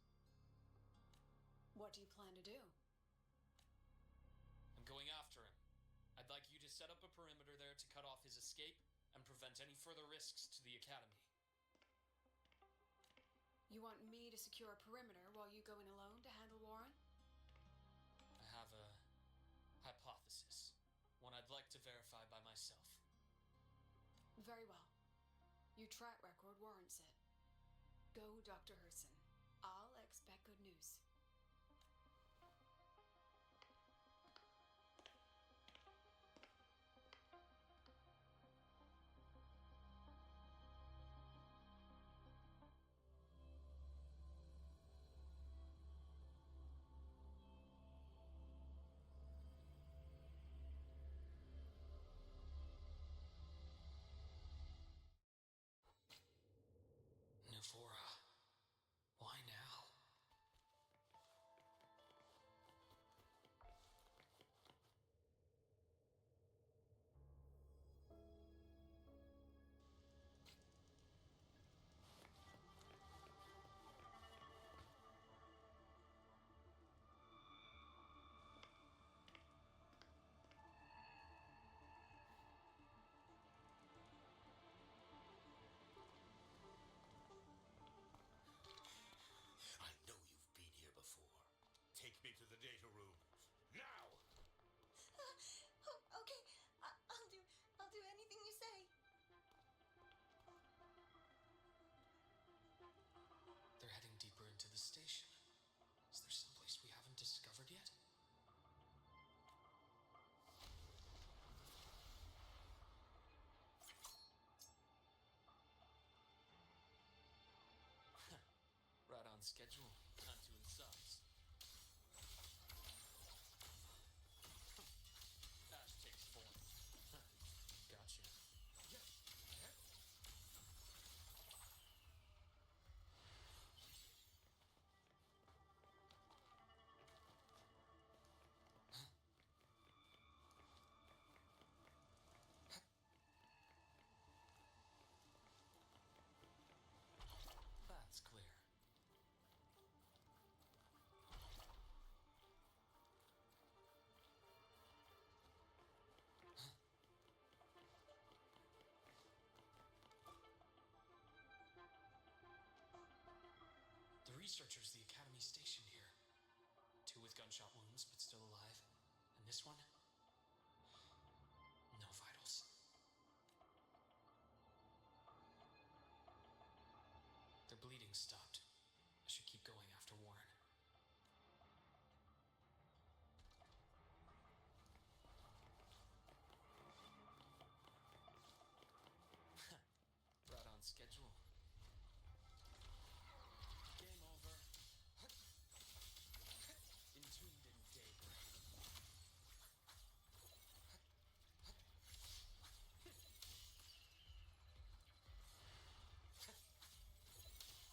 Speaker 7: What do you plan to do?
Speaker 4: I'm going after him. I'd like you to set up a perimeter there to cut off his escape and prevent any further risks to the Academy.
Speaker 7: You want me to secure a perimeter while you go in alone to handle Warren?
Speaker 4: I have a hypothesis. One I'd like to verify by myself.
Speaker 7: Very well. Your track record warrants it. Go, Dr. Hurson. I'll expect good news.
Speaker 4: Navora. Why now?
Speaker 8: I know you've been here before. Take me to the data room. Now!
Speaker 3: Okay, I'll do anything you say.
Speaker 4: They're heading deeper into the station. Is there someplace we haven't discovered yet? Right on schedule. Time to insize. Ash takes form. Gotcha. That's clear. The researchers the Academy stationed here. 2 with gunshot wounds, but still alive. And this one? No vitals. Their bleeding stopped. I should keep going after Warren. Right on schedule. Game over. Entombed in daybreak.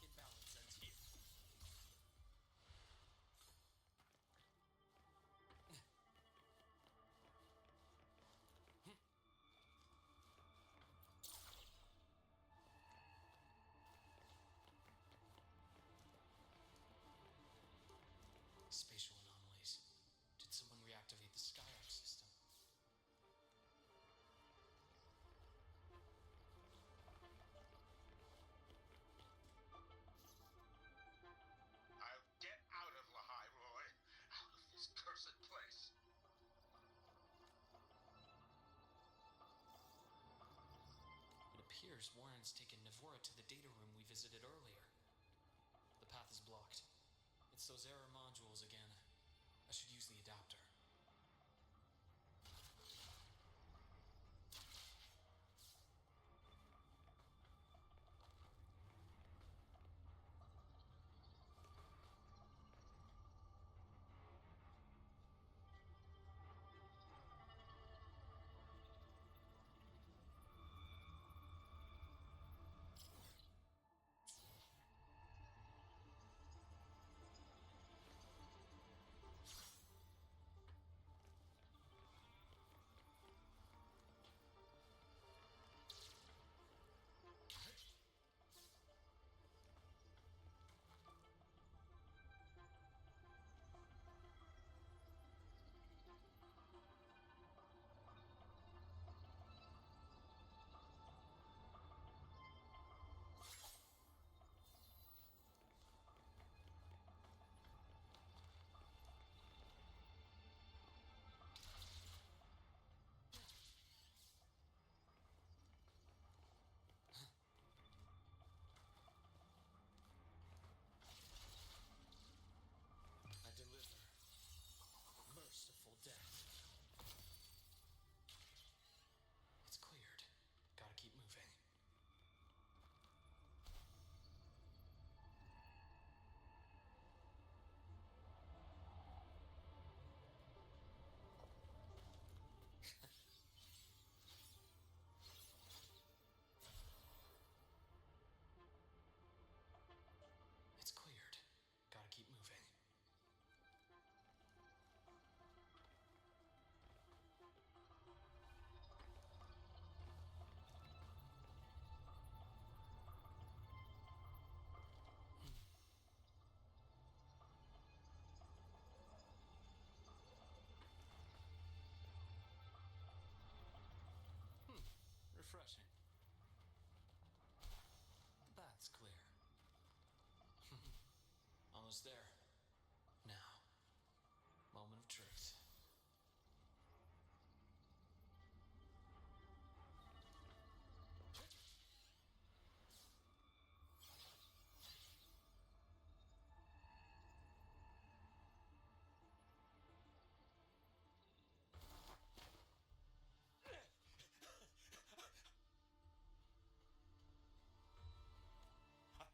Speaker 4: Imbalance ends here. appears Warren's taken Navora to the data room we visited earlier. The path is blocked. It's those error modules again. I should use the adapter. I deliver merciful death. It's cleared. Gotta keep moving. It's cleared. Gotta keep moving. Refreshing. The bath's clear. Almost there. Now, moment of truth.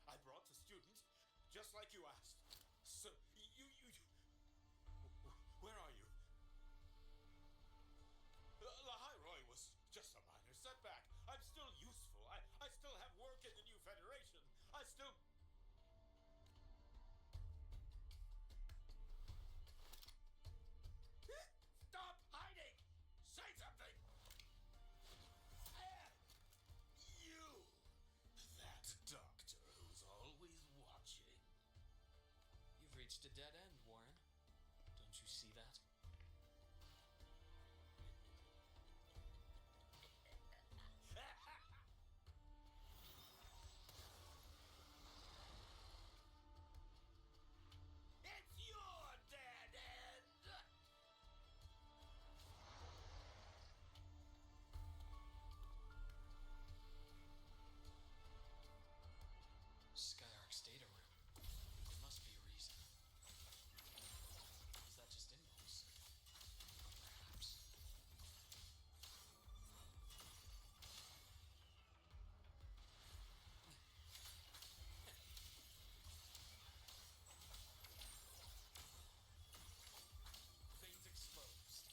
Speaker 8: I brought the student, just like you asked. So, where are you? Lahairoi was just a minor setback. I'm still useful. I still have work in the new Federation. I still... Stop hiding! Say something! You! That doctor who's always watching.
Speaker 4: You've reached a dead end, Warren. Don't you see that?
Speaker 8: It's your dead end!
Speaker 4: Skyark's data room. There must be a reason. Is that just impulse? Perhaps. Veins exposed.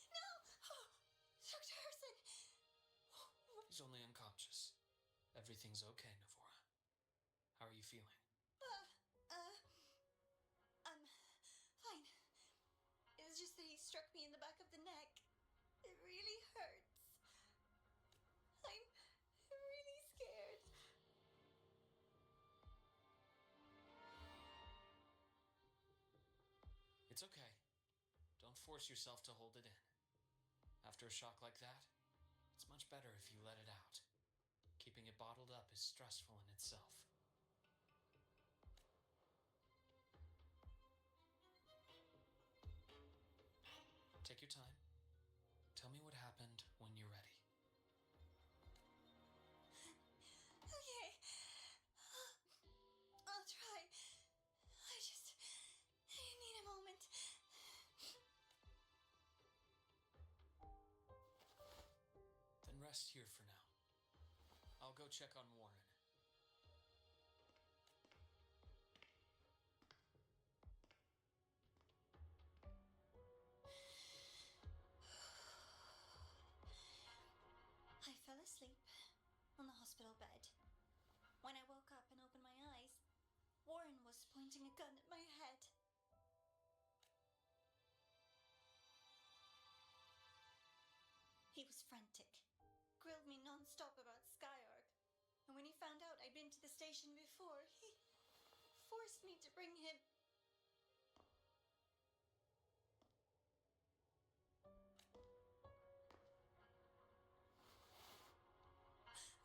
Speaker 3: No! Dr. Herson!
Speaker 4: He's only unconscious. Everything's okay, Navora. How are you feeling?
Speaker 3: I'm fine. It was just that he struck me in the back of the neck. It really hurts. I'm really scared.
Speaker 4: It's okay. Don't force yourself to hold it in. After a shock like that, it's much better if you let it out. Keeping it bottled up is stressful in itself. Take your time. Tell me what happened when you're ready.
Speaker 3: Okay. I'll try. I need a moment.
Speaker 4: Then rest here for now. I'll go check on Warren.
Speaker 3: I fell asleep on the hospital bed. When I woke up and opened my eyes, Warren was pointing a gun at my head. He was frantic, grilled me non-stop about Skyark, and when he found out I'd been to the station before, he forced me to bring him.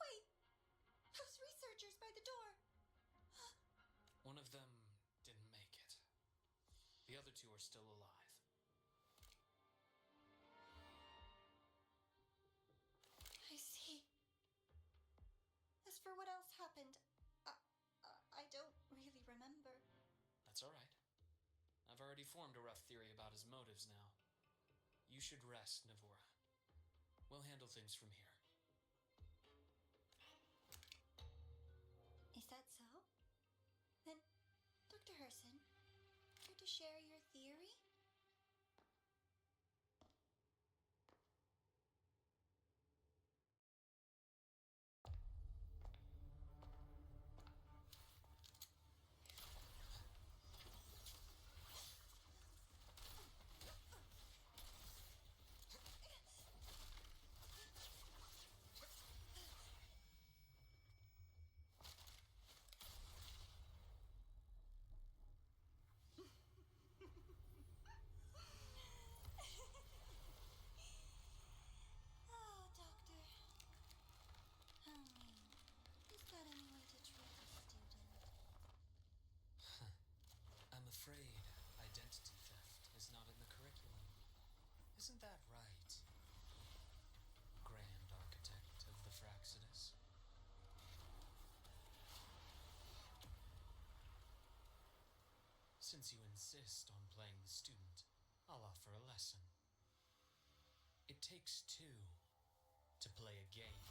Speaker 3: Wait! Those researchers by the door!
Speaker 4: One of them didn't make it. The other two are still alive.
Speaker 3: I see. As for what else happened, I don't really remember.
Speaker 4: That's all right. I've already formed a rough theory about his motives now. You should rest, Navora. We'll handle things from here.
Speaker 3: Is that so? Then, Dr. Herson, care to share your theory? Oh, Doctor. Is that any way to treat a student?
Speaker 4: I'm afraid identity theft is not in the curriculum. Isn't that right, Grand Architect of the Fraxidus? Since you insist on playing the student, I'll offer a lesson. It takes two to play a game.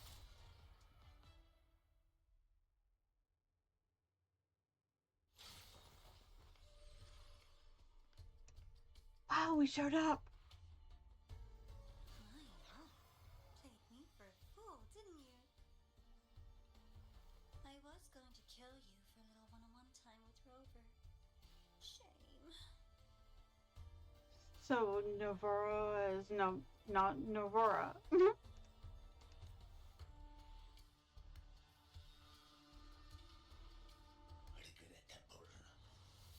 Speaker 1: Wow, we showed up.
Speaker 3: Played me for a fool, didn't you? I was going to kill you for a little one-on-one time with Rover. Shame.
Speaker 1: So Novora is not Novora.
Speaker 8: Regrettable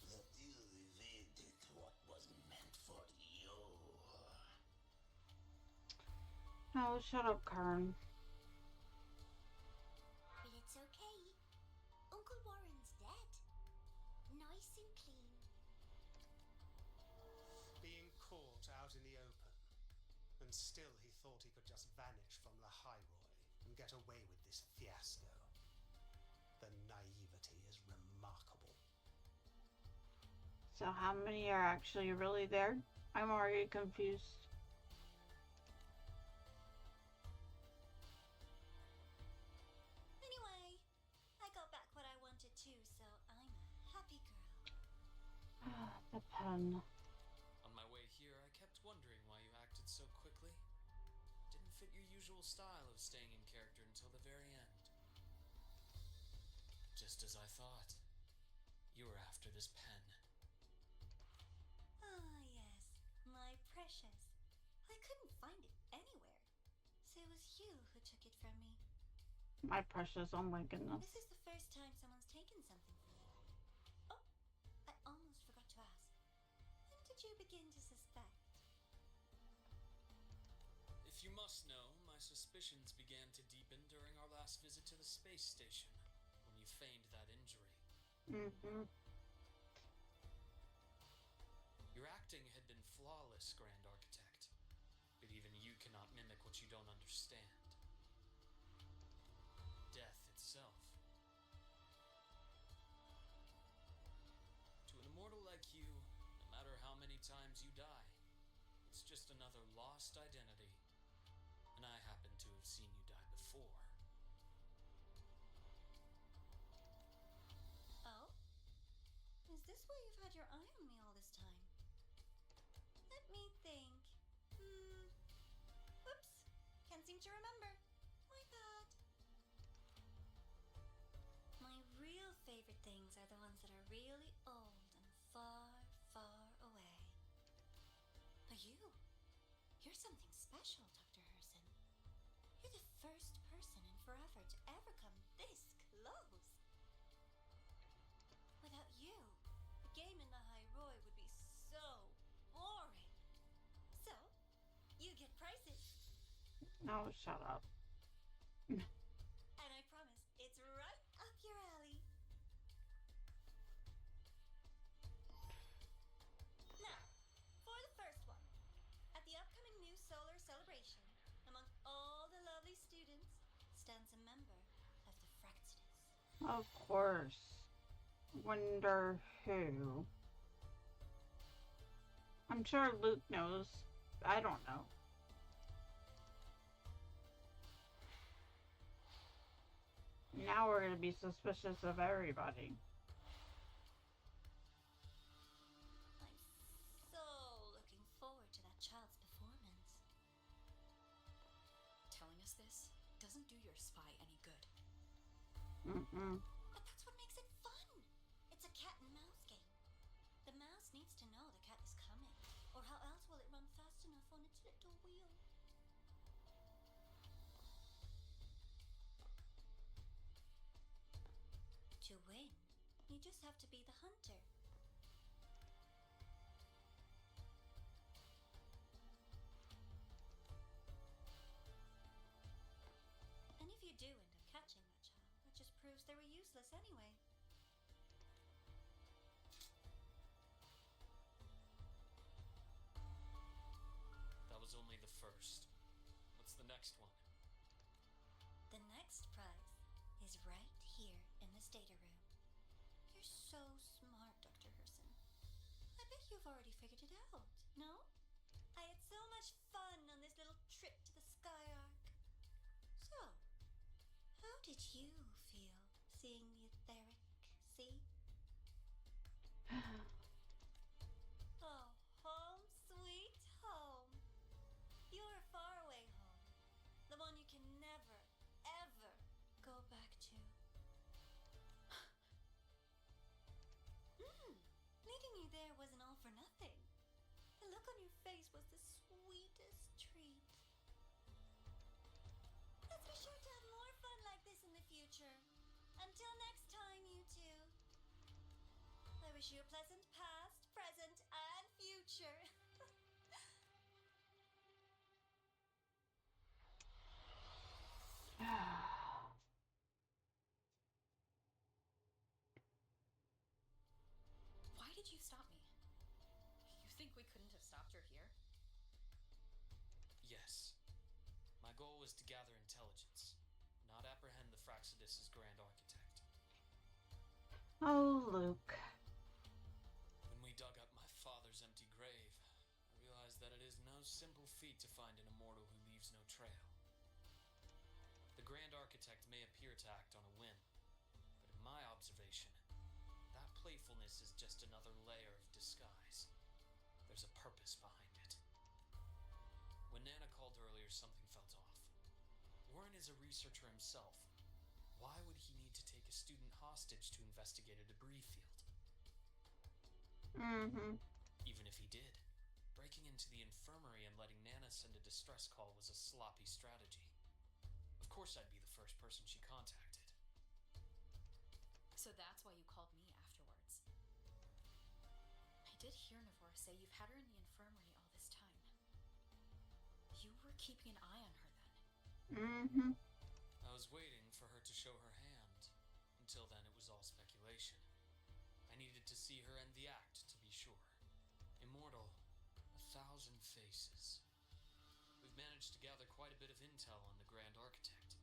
Speaker 8: that you evaded what was meant for you.
Speaker 1: Oh, shut up, Karen.
Speaker 3: It's okay. Uncle Warren's dead. Nice and clean.
Speaker 6: Being caught out in the open, and still he thought he could just vanish from the Hyroi and get away with this fiasco. The naivety is remarkable.
Speaker 1: So how many are actually really there? I'm already confused.
Speaker 3: Anyway, I got back what I wanted too, so I'm a happy girl.
Speaker 1: The pen.
Speaker 4: On my way here, I kept wondering why you acted so quickly. Didn't fit your usual style of staying in character until the very end. Just as I thought. You were after this pen.
Speaker 3: Ah, yes, my precious. I couldn't find it anywhere, so it was you who took it from me.
Speaker 1: My precious, oh my goodness.
Speaker 3: This is the first time someone's taken something from you. Oh, I almost forgot to ask. When did you begin to suspect?
Speaker 4: If you must know, my suspicions began to deepen during our last visit to the space station, when you feigned that injury.
Speaker 1: Mm-hmm.
Speaker 4: Your acting had been flawless, Grand Architect, but even you cannot mimic what you don't understand. Death itself. To an immortal like you, no matter how many times you die, it's just another lost identity. And I happen to have seen you die before.
Speaker 3: Oh? Is this why you've had your eye on me all this time? Let me think. Oops. Can't seem to remember. My bad. My real favorite things are the ones that are really old and far, far away. But you're something special, Dr. Herson. You're the first person in forever to ever come this close. Without you, the game in the High Roy would be so boring. So, you get prizes.
Speaker 1: No, shut up.
Speaker 3: And I promise, it's right up your alley. Now, for the first one. At the upcoming new solar celebration, among all the lovely students, stands a member of the Fraxidus.
Speaker 1: Of course. Wonder who. I'm sure Luuk knows. I don't know. Now we're gonna be suspicious of everybody.
Speaker 3: I'm so looking forward to that child's performance.
Speaker 7: Telling us this doesn't do your spy any good.
Speaker 1: Mm-mm.
Speaker 3: But that's what makes it fun. It's a cat and mouse game. The mouse needs to know the cat is coming, or how else will it run fast enough on its little wheel? To win, you just have to be the hunter. And if you do end up catching that child, that just proves they were useless anyway.
Speaker 4: That was only the first. What's the next one?
Speaker 3: The next prize is right here in this data room. You're so smart, Dr. Herson. I bet you've already figured it out, no? I had so much fun on this little trip to the Sky Arc. So, how did you feel seeing the etheric sea? Oh, home sweet home. Your faraway home. The one you can never, ever go back to. Meeting you there wasn't all for nothing. The look on your face was the sweetest treat. Let's be sure to have more fun like this in the future. Until next time, you two. I wish you a pleasant past, present, and future.
Speaker 7: Why did you stop me? You think we couldn't have stopped her here?
Speaker 4: Yes. My goal was to gather intelligence, not apprehend the Fraxidus' Grand Architect.
Speaker 1: Oh, Luuk.
Speaker 4: When we dug up my father's empty grave, I realized that it is no simple feat to find an immortal who leaves no trail. The Grand Architect may appear to act on a whim, but in my observation, that playfulness is just another layer of disguise. There's a purpose behind it. When Nana called earlier, something felt off. Warren is a researcher himself. Why would he need to take a student hostage to investigate a debris field?
Speaker 1: Mm-hmm.
Speaker 4: Even if he did, breaking into the infirmary and letting Nana send a distress call was a sloppy strategy. Of course I'd be the first person she contacted.
Speaker 7: So that's why you called me afterwards. I did hear
Speaker 2: Purnivore say you've had her in the infirmary all this time. You were keeping an eye on her then.
Speaker 1: Mm-hmm.
Speaker 4: I was waiting for her to show her hand. Until then, it was all speculation. I needed to see her end the act, to be sure. Immortal, 1,000 faces. We've managed to gather quite a bit of intel on the Grand Architect.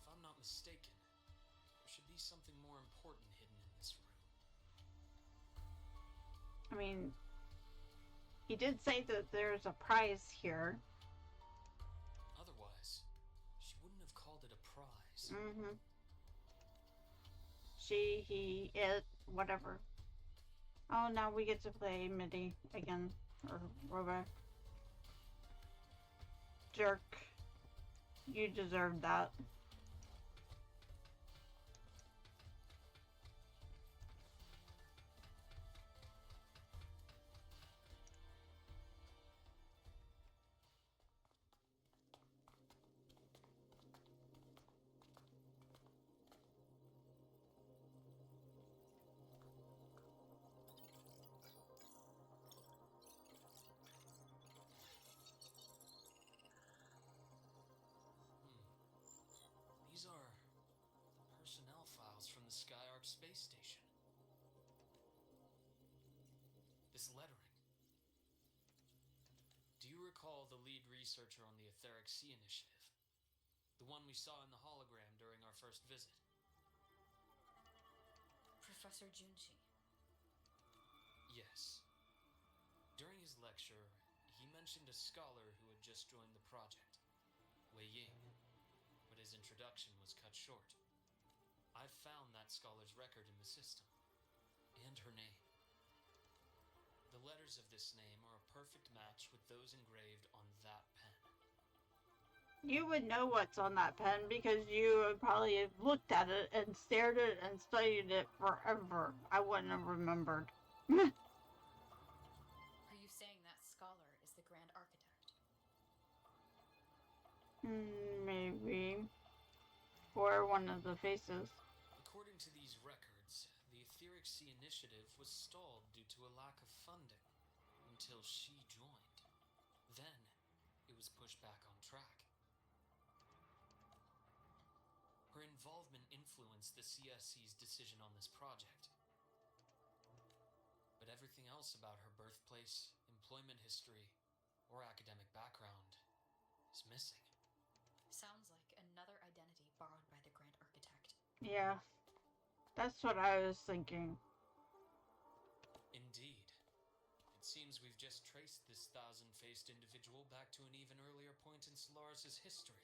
Speaker 4: If I'm not mistaken, there should be something more important hidden in this room.
Speaker 1: I mean, he did say that there's a prize here.
Speaker 4: Otherwise, she wouldn't have called it a prize.
Speaker 1: Mm-hmm. She, he, it, whatever. Oh, now we get to play MIDI again. Or whatever. Jerk. You deserve that.
Speaker 4: These are personnel files from the Skyark space station. This lettering. Do you recall the lead researcher on the Etheric Sea Initiative? The one we saw in the hologram during our first visit?
Speaker 2: Professor Junji.
Speaker 4: Yes. During his lecture, he mentioned a scholar who had just joined the project, Wei Ying, but his introduction was cut short. I've found that scholar's record in the system, and her name. The letters of this name are a perfect match with those engraved on that pen.
Speaker 1: You would know what's on that pen because you would probably have looked at it and stared at it and studied it forever. I wouldn't have remembered.
Speaker 2: Are you saying that scholar is the Grand Architect?
Speaker 1: Maybe. Or one of the faces.
Speaker 4: According to these records, the Etheric Sea Initiative was stalled due to a lack of funding until she joined. Then, it was pushed back on track. Her involvement influenced the CSC's decision on this project. But everything else about her birthplace, employment history, or academic background is missing.
Speaker 2: Sounds like another identity borrowed by the Grand Architect.
Speaker 1: Yeah. That's what I was thinking.
Speaker 4: Indeed. It seems we've just traced this 1,000-faced individual back to an even earlier point in Solaris' history.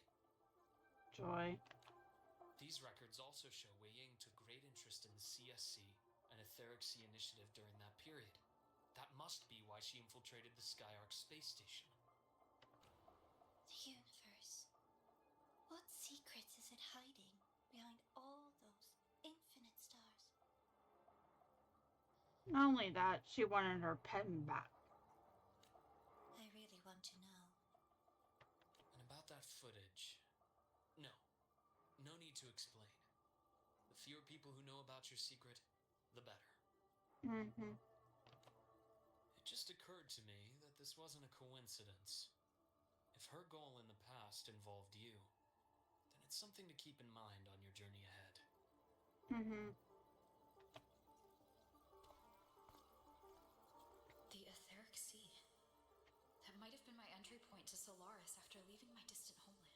Speaker 1: Joy.
Speaker 4: These records also show Wei Ying took great interest in the CSC and Etheric Sea Initiative during that period. That must be why she infiltrated the Skyark space station.
Speaker 3: The universe. What secrets is it hiding behind all those infinite stars?
Speaker 1: Not only that, she wanted her pen back.
Speaker 3: I really want to know.
Speaker 4: And about that footage... No need to explain. The fewer people who know about your secret, the better.
Speaker 1: Mm-hmm.
Speaker 4: It just occurred to me that this wasn't a coincidence. If her goal in the past involved you, then it's something to keep in mind on your journey ahead.
Speaker 1: Mm-hmm.
Speaker 2: The Etheric Sea. That might have been my entry point to Solaris after leaving my distant homeland.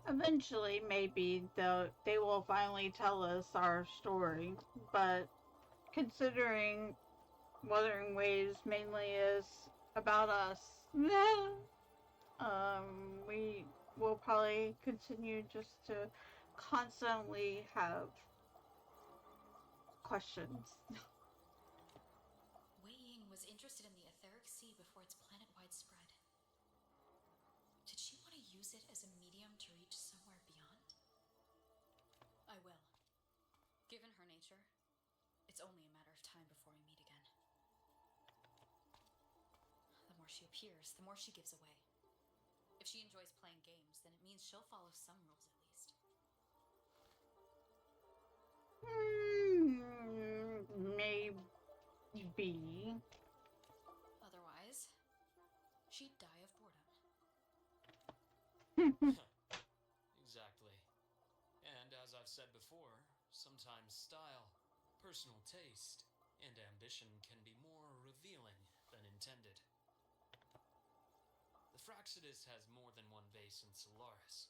Speaker 1: Eventually, maybe they will finally tell us our story, but considering Wuthering Waves mainly is about us, we will probably continue just to constantly have questions.
Speaker 2: Wei Ying was interested in the Etheric Sea before its planet-wide spread. Did she want to use it as a medium to reach somewhere beyond? I will. Given her nature, it's only a matter of time before we meet again. The more she appears, the more she gives away. If she enjoys playing games, then it means she'll follow some rules at least.
Speaker 1: Maybe.
Speaker 2: Otherwise, she'd die of boredom.
Speaker 4: Exactly. And as I've said before, sometimes style, personal taste, and ambition can be more revealing than intended. The Fraxidus has more than one base in Solaris,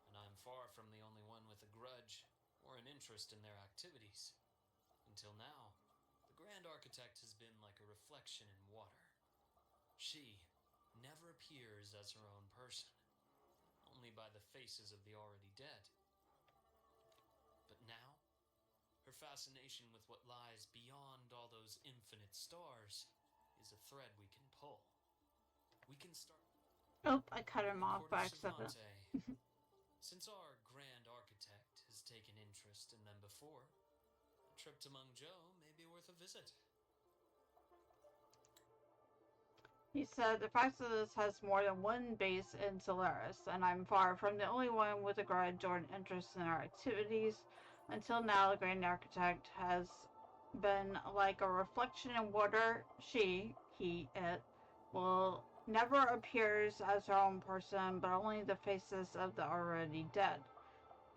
Speaker 4: and I'm far from the only one with a grudge or an interest in their activities. Until now, the Grand Architect has been like a reflection in water. She never appears as her own person, only by the faces of the already dead. But now, her fascination with what lies beyond all those infinite stars is a thread we can pull. We can start...
Speaker 1: Oh, I cut him
Speaker 4: The
Speaker 1: off
Speaker 4: Court
Speaker 1: by
Speaker 4: of
Speaker 1: accident.
Speaker 4: Savante. Since our Grand Architect has taken interest in them before, a trip to Mengzhou may be worth a visit.
Speaker 1: He said, the Praxis has more than one base in Solaris, and I'm far from the only one with a grudge or an interest in our activities. Until now, the Grand Architect has been like a reflection in water. She, he, it, will never appears as her own person, but only the faces of the already dead.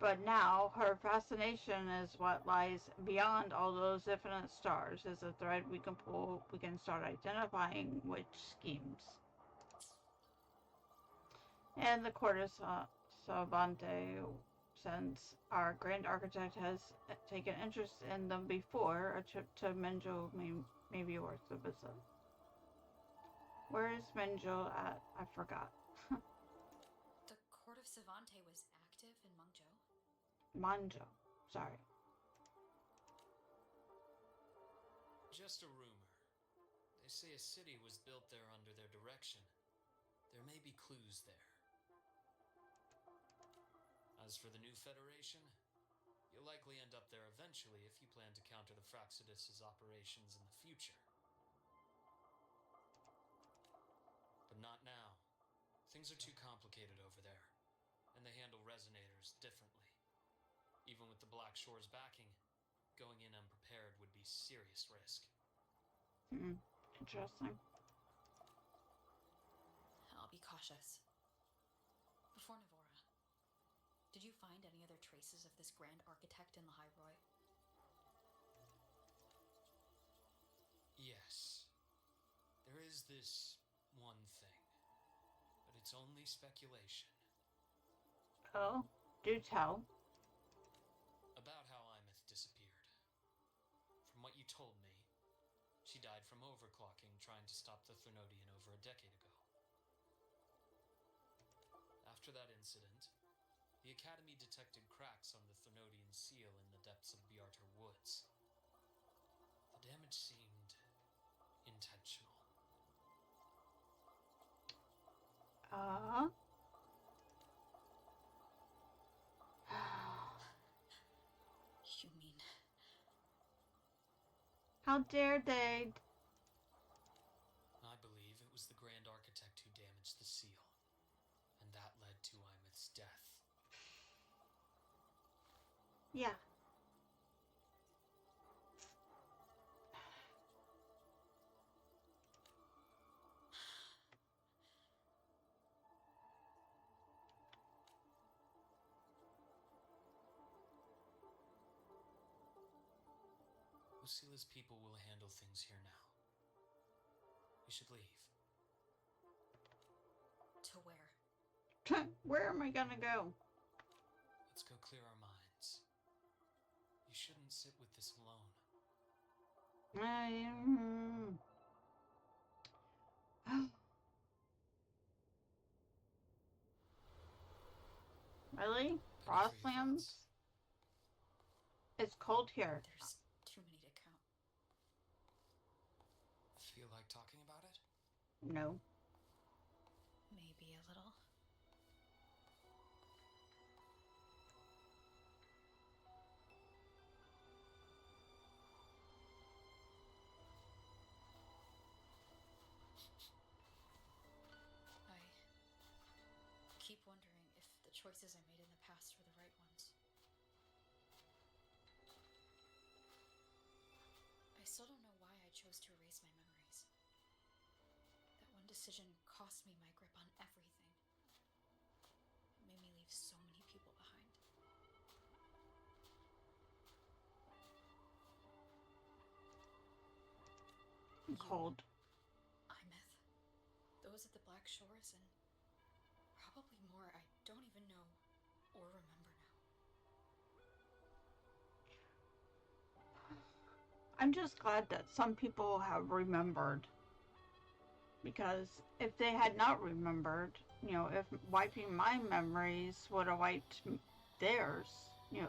Speaker 1: But now, her fascination is what lies beyond all those infinite stars. Is a thread we can pull. We can start identifying which schemes. And the Court of Savante, since our Grand Architect has taken interest in them before, a trip to Mengzhou may be worth a visit. Where is Mengzhou at? I forgot.
Speaker 2: The Court of Savante was active in Mengzhou?
Speaker 1: Mengzhou. Sorry.
Speaker 4: Just a rumor. They say a city was built there under their direction. There may be clues there. As for the new Federation, you'll likely end up there eventually if you plan to counter the Fraxidus' operations in the future. But not now. Things are too complicated over there, and they handle resonators differently. Even with the Black Shore's backing, going in unprepared would be serious risk.
Speaker 1: Interesting.
Speaker 2: I'll be cautious. Before Navora, did you find any other traces of this Grand Architect in the High Roy?
Speaker 4: Yes. There is this one thing, but it's only speculation.
Speaker 1: Oh, do tell.
Speaker 4: About how Imeth disappeared. From what you told me, she died from overclocking trying to stop the Thermodian over a decade ago. After that incident, the Academy detected cracks on the Thermodian seal in the depths of Biarter Woods. The damage seemed intentional.
Speaker 2: You mean...
Speaker 1: How dare they?
Speaker 4: I believe it was the Grand Architect who damaged the seal, and that led to Imeth's death.
Speaker 1: Yeah.
Speaker 4: Lucila's people will handle things here now. We should leave.
Speaker 2: To where?
Speaker 1: Where am I gonna go?
Speaker 4: Let's go clear our minds. You shouldn't sit with this alone.
Speaker 1: Really?
Speaker 4: Penny for your
Speaker 1: Frostlands?
Speaker 4: thoughts.
Speaker 1: It's cold here.
Speaker 2: There's too many to count.
Speaker 4: Feel like talking about it?
Speaker 1: No.
Speaker 2: Maybe a little. I keep wondering if the choices I made in the past were the right ones. I still don't know why I chose to erase my memories. That one decision cost me my grip on everything. It made me leave so many people behind.
Speaker 1: Cold.
Speaker 2: Imeth, those at the Black Shores, and probably more I don't even know or remember now.
Speaker 1: I'm just glad that some people have remembered. Because if they had not remembered, if wiping my memories would have wiped theirs,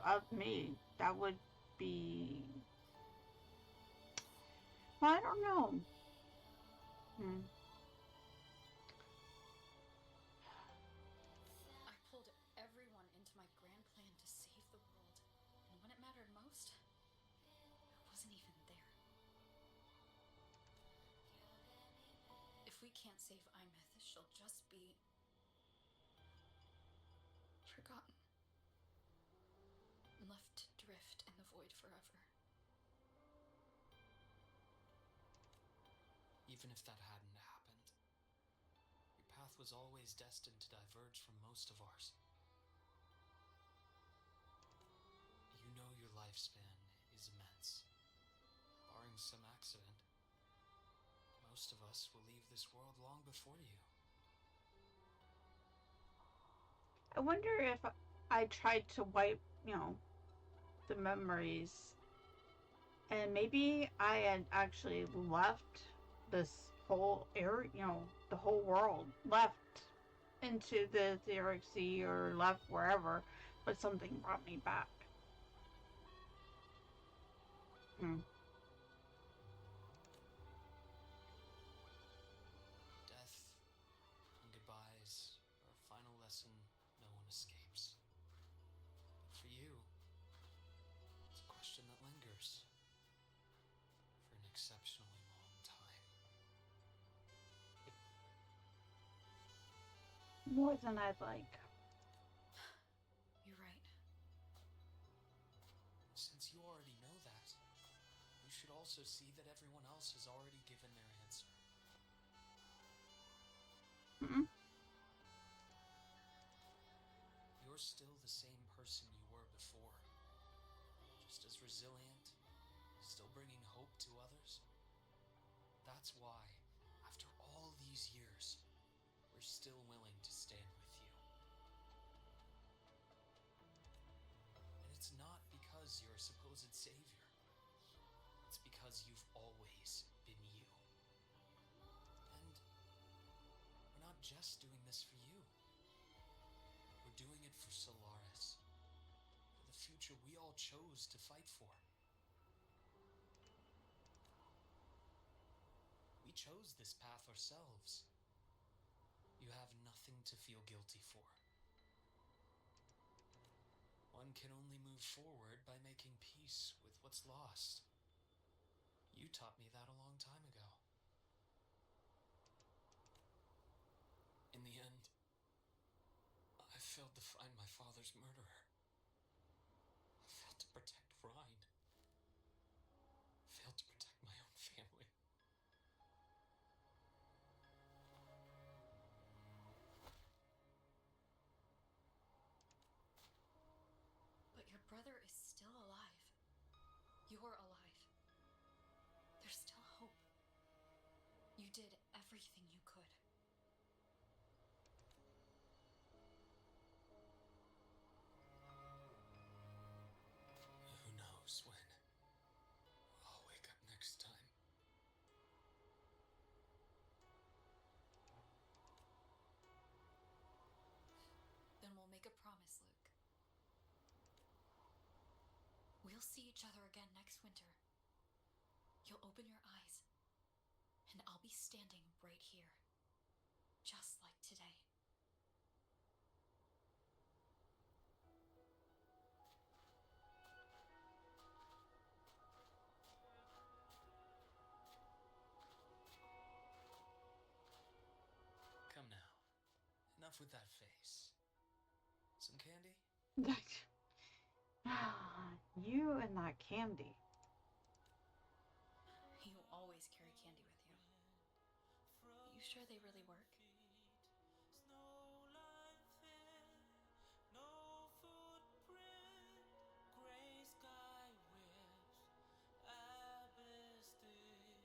Speaker 1: of me, that would be. Well, I don't know.
Speaker 2: I pulled everyone into my grand plan to save the world, and when it mattered most, I wasn't even there. If we can't save Imeth, she'll just be forgotten. Left to drift in the void forever.
Speaker 4: Even if that hadn't happened, your path was always destined to diverge from most of ours. You know your lifespan is immense. Barring some accident, most of us will leave this world long before you.
Speaker 1: I wonder if I tried to wipe, the memories, and maybe I had actually left this whole area, the whole world, left into the etheric sea or left wherever, but something brought me back.
Speaker 4: Death and goodbyes are a final lesson no one escapes. But for you, it's a question that lingers for an exceptionally long time.
Speaker 1: More than I'd like.
Speaker 2: You're right.
Speaker 4: Since you already know that, you should also see that everyone else has already given their answer. You're still the same person you were before. Just as resilient, still bringing hope to others. That's why, after all these years, we're still willing to stand with you. And it's not because you're a supposed savior. It's because you've always been you. And we're not just doing this for you. We're doing it for Solaris. For the future we all chose to fight for. We chose this path ourselves. You have nothing to feel guilty for. One can only move forward by making peace with what's lost. You taught me that a long time ago. In the end, I failed to find my father's murderer. I failed to protect Rhine. I failed to protect my own family.
Speaker 2: But your brother is still alive. You're alive. There's still hope. You did everything you could.
Speaker 4: Who knows when I'll wake up next time.
Speaker 2: Then we'll make a promise, Luuk. We'll see each other again next winter. You'll open your eyes, and I'll be standing right here, just like today.
Speaker 4: Come now. Enough with that face. It's
Speaker 1: You and that candy.
Speaker 7: You always carry candy with you. You sure they really work?
Speaker 5: No footprint, gray sky wisps, abyss deep,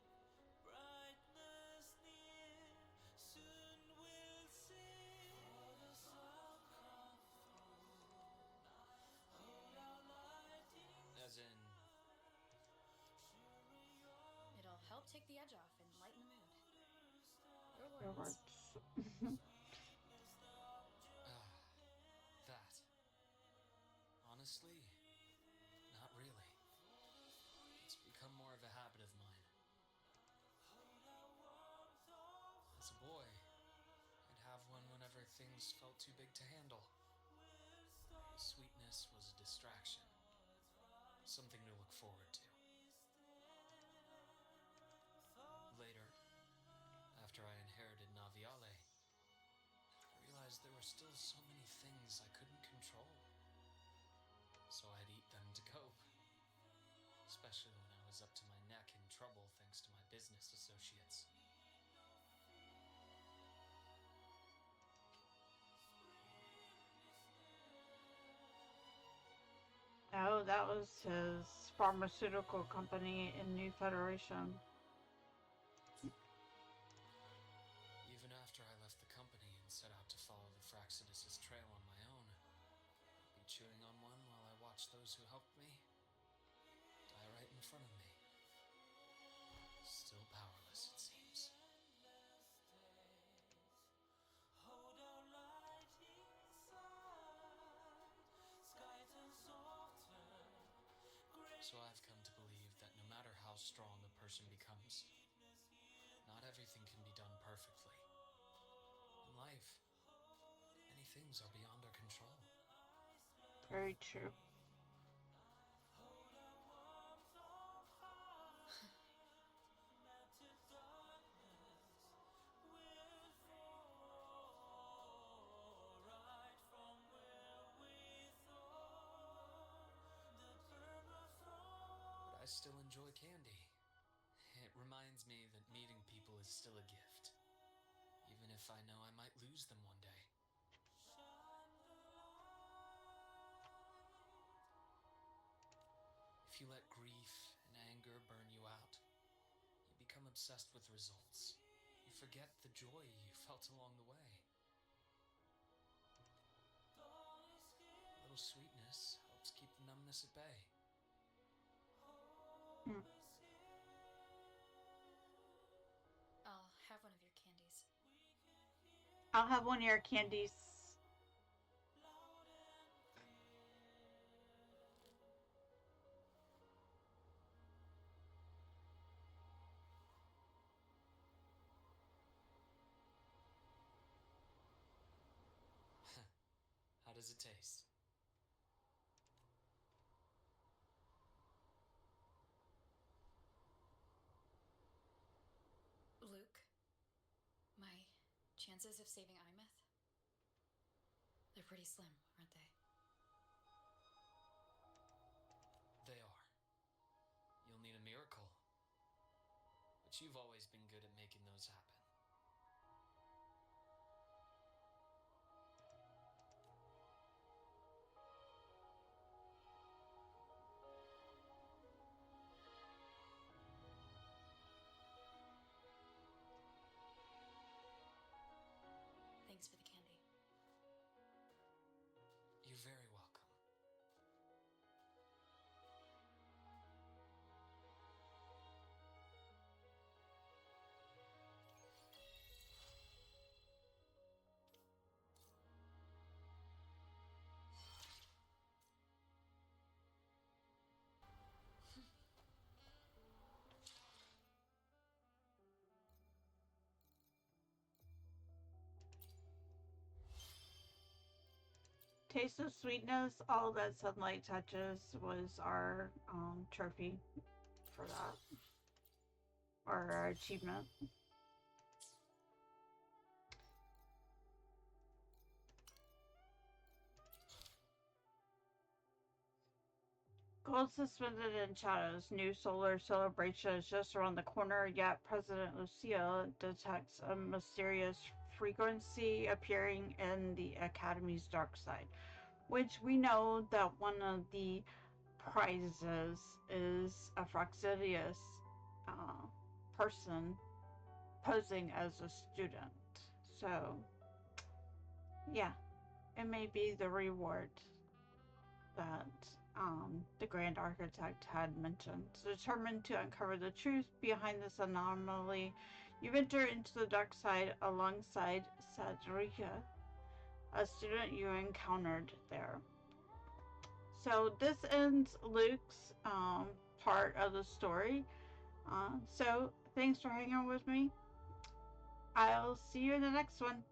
Speaker 5: brightness near, soon we'll see. For the sun come through, hold our lighting.
Speaker 4: As in,
Speaker 7: It'll help take the edge off and lighten the mood. Your
Speaker 1: Your
Speaker 7: words.
Speaker 1: words.
Speaker 4: that. Honestly, not really. It's become more of a habit of mine. As a boy, I'd have one whenever things felt too big to handle. The sweetness was a distraction, something to look forward to. Later, after I inherited Naviale, I realized there were still so many things I couldn't control. So I'd eat them to cope, especially when I was up to my neck in trouble thanks to my business associates.
Speaker 1: Oh, that was his pharmaceutical company in New Federation.
Speaker 4: Even after I left the company and set out to follow the Fraxidus' trail on my own, I'd be chewing on one while I watched those who helped me die right in front of me. Still powerless, it seems.
Speaker 5: Hold our lighting side, sky turns softer, gray.
Speaker 4: So I've come to believe that no matter how strong a person becomes, not everything can be done perfectly. In life, many things are beyond our control.
Speaker 1: Very true.
Speaker 4: But I still enjoy candy. It reminds me that meeting people is still a gift, even if I know I might lose them one day. If you let grief and anger burn you out, you become obsessed with results. You forget the joy you felt along the way. A little sweetness helps keep the numbness at bay.
Speaker 1: Mm.
Speaker 7: I'll have one of your candies.
Speaker 1: I'll have one of your candies.
Speaker 4: How does it taste?
Speaker 7: Luuk, my chances of saving Imeth? They're pretty slim, aren't they?
Speaker 4: They are. You'll need a miracle. But you've always been good at making those happen.
Speaker 7: Thanks for the candy.
Speaker 4: You're very welcome.
Speaker 1: Taste of Sweetness, all that sunlight touches was our trophy for that. Or our achievement. Gold suspended in shadows. New solar celebration is just around the corner, yet President Lucia detects a mysterious frequency appearing in the Academy's dark side, which we know that one of the prizes is a Fraxidius person posing as a student. So, yeah, it may be the reward that the Grand Architect had mentioned. Determined to uncover the truth behind this anomaly, you venture into the dark side alongside Sadrika, a student you encountered there. So this ends Luke's part of the story. So thanks for hanging out with me. I'll see you in the next one.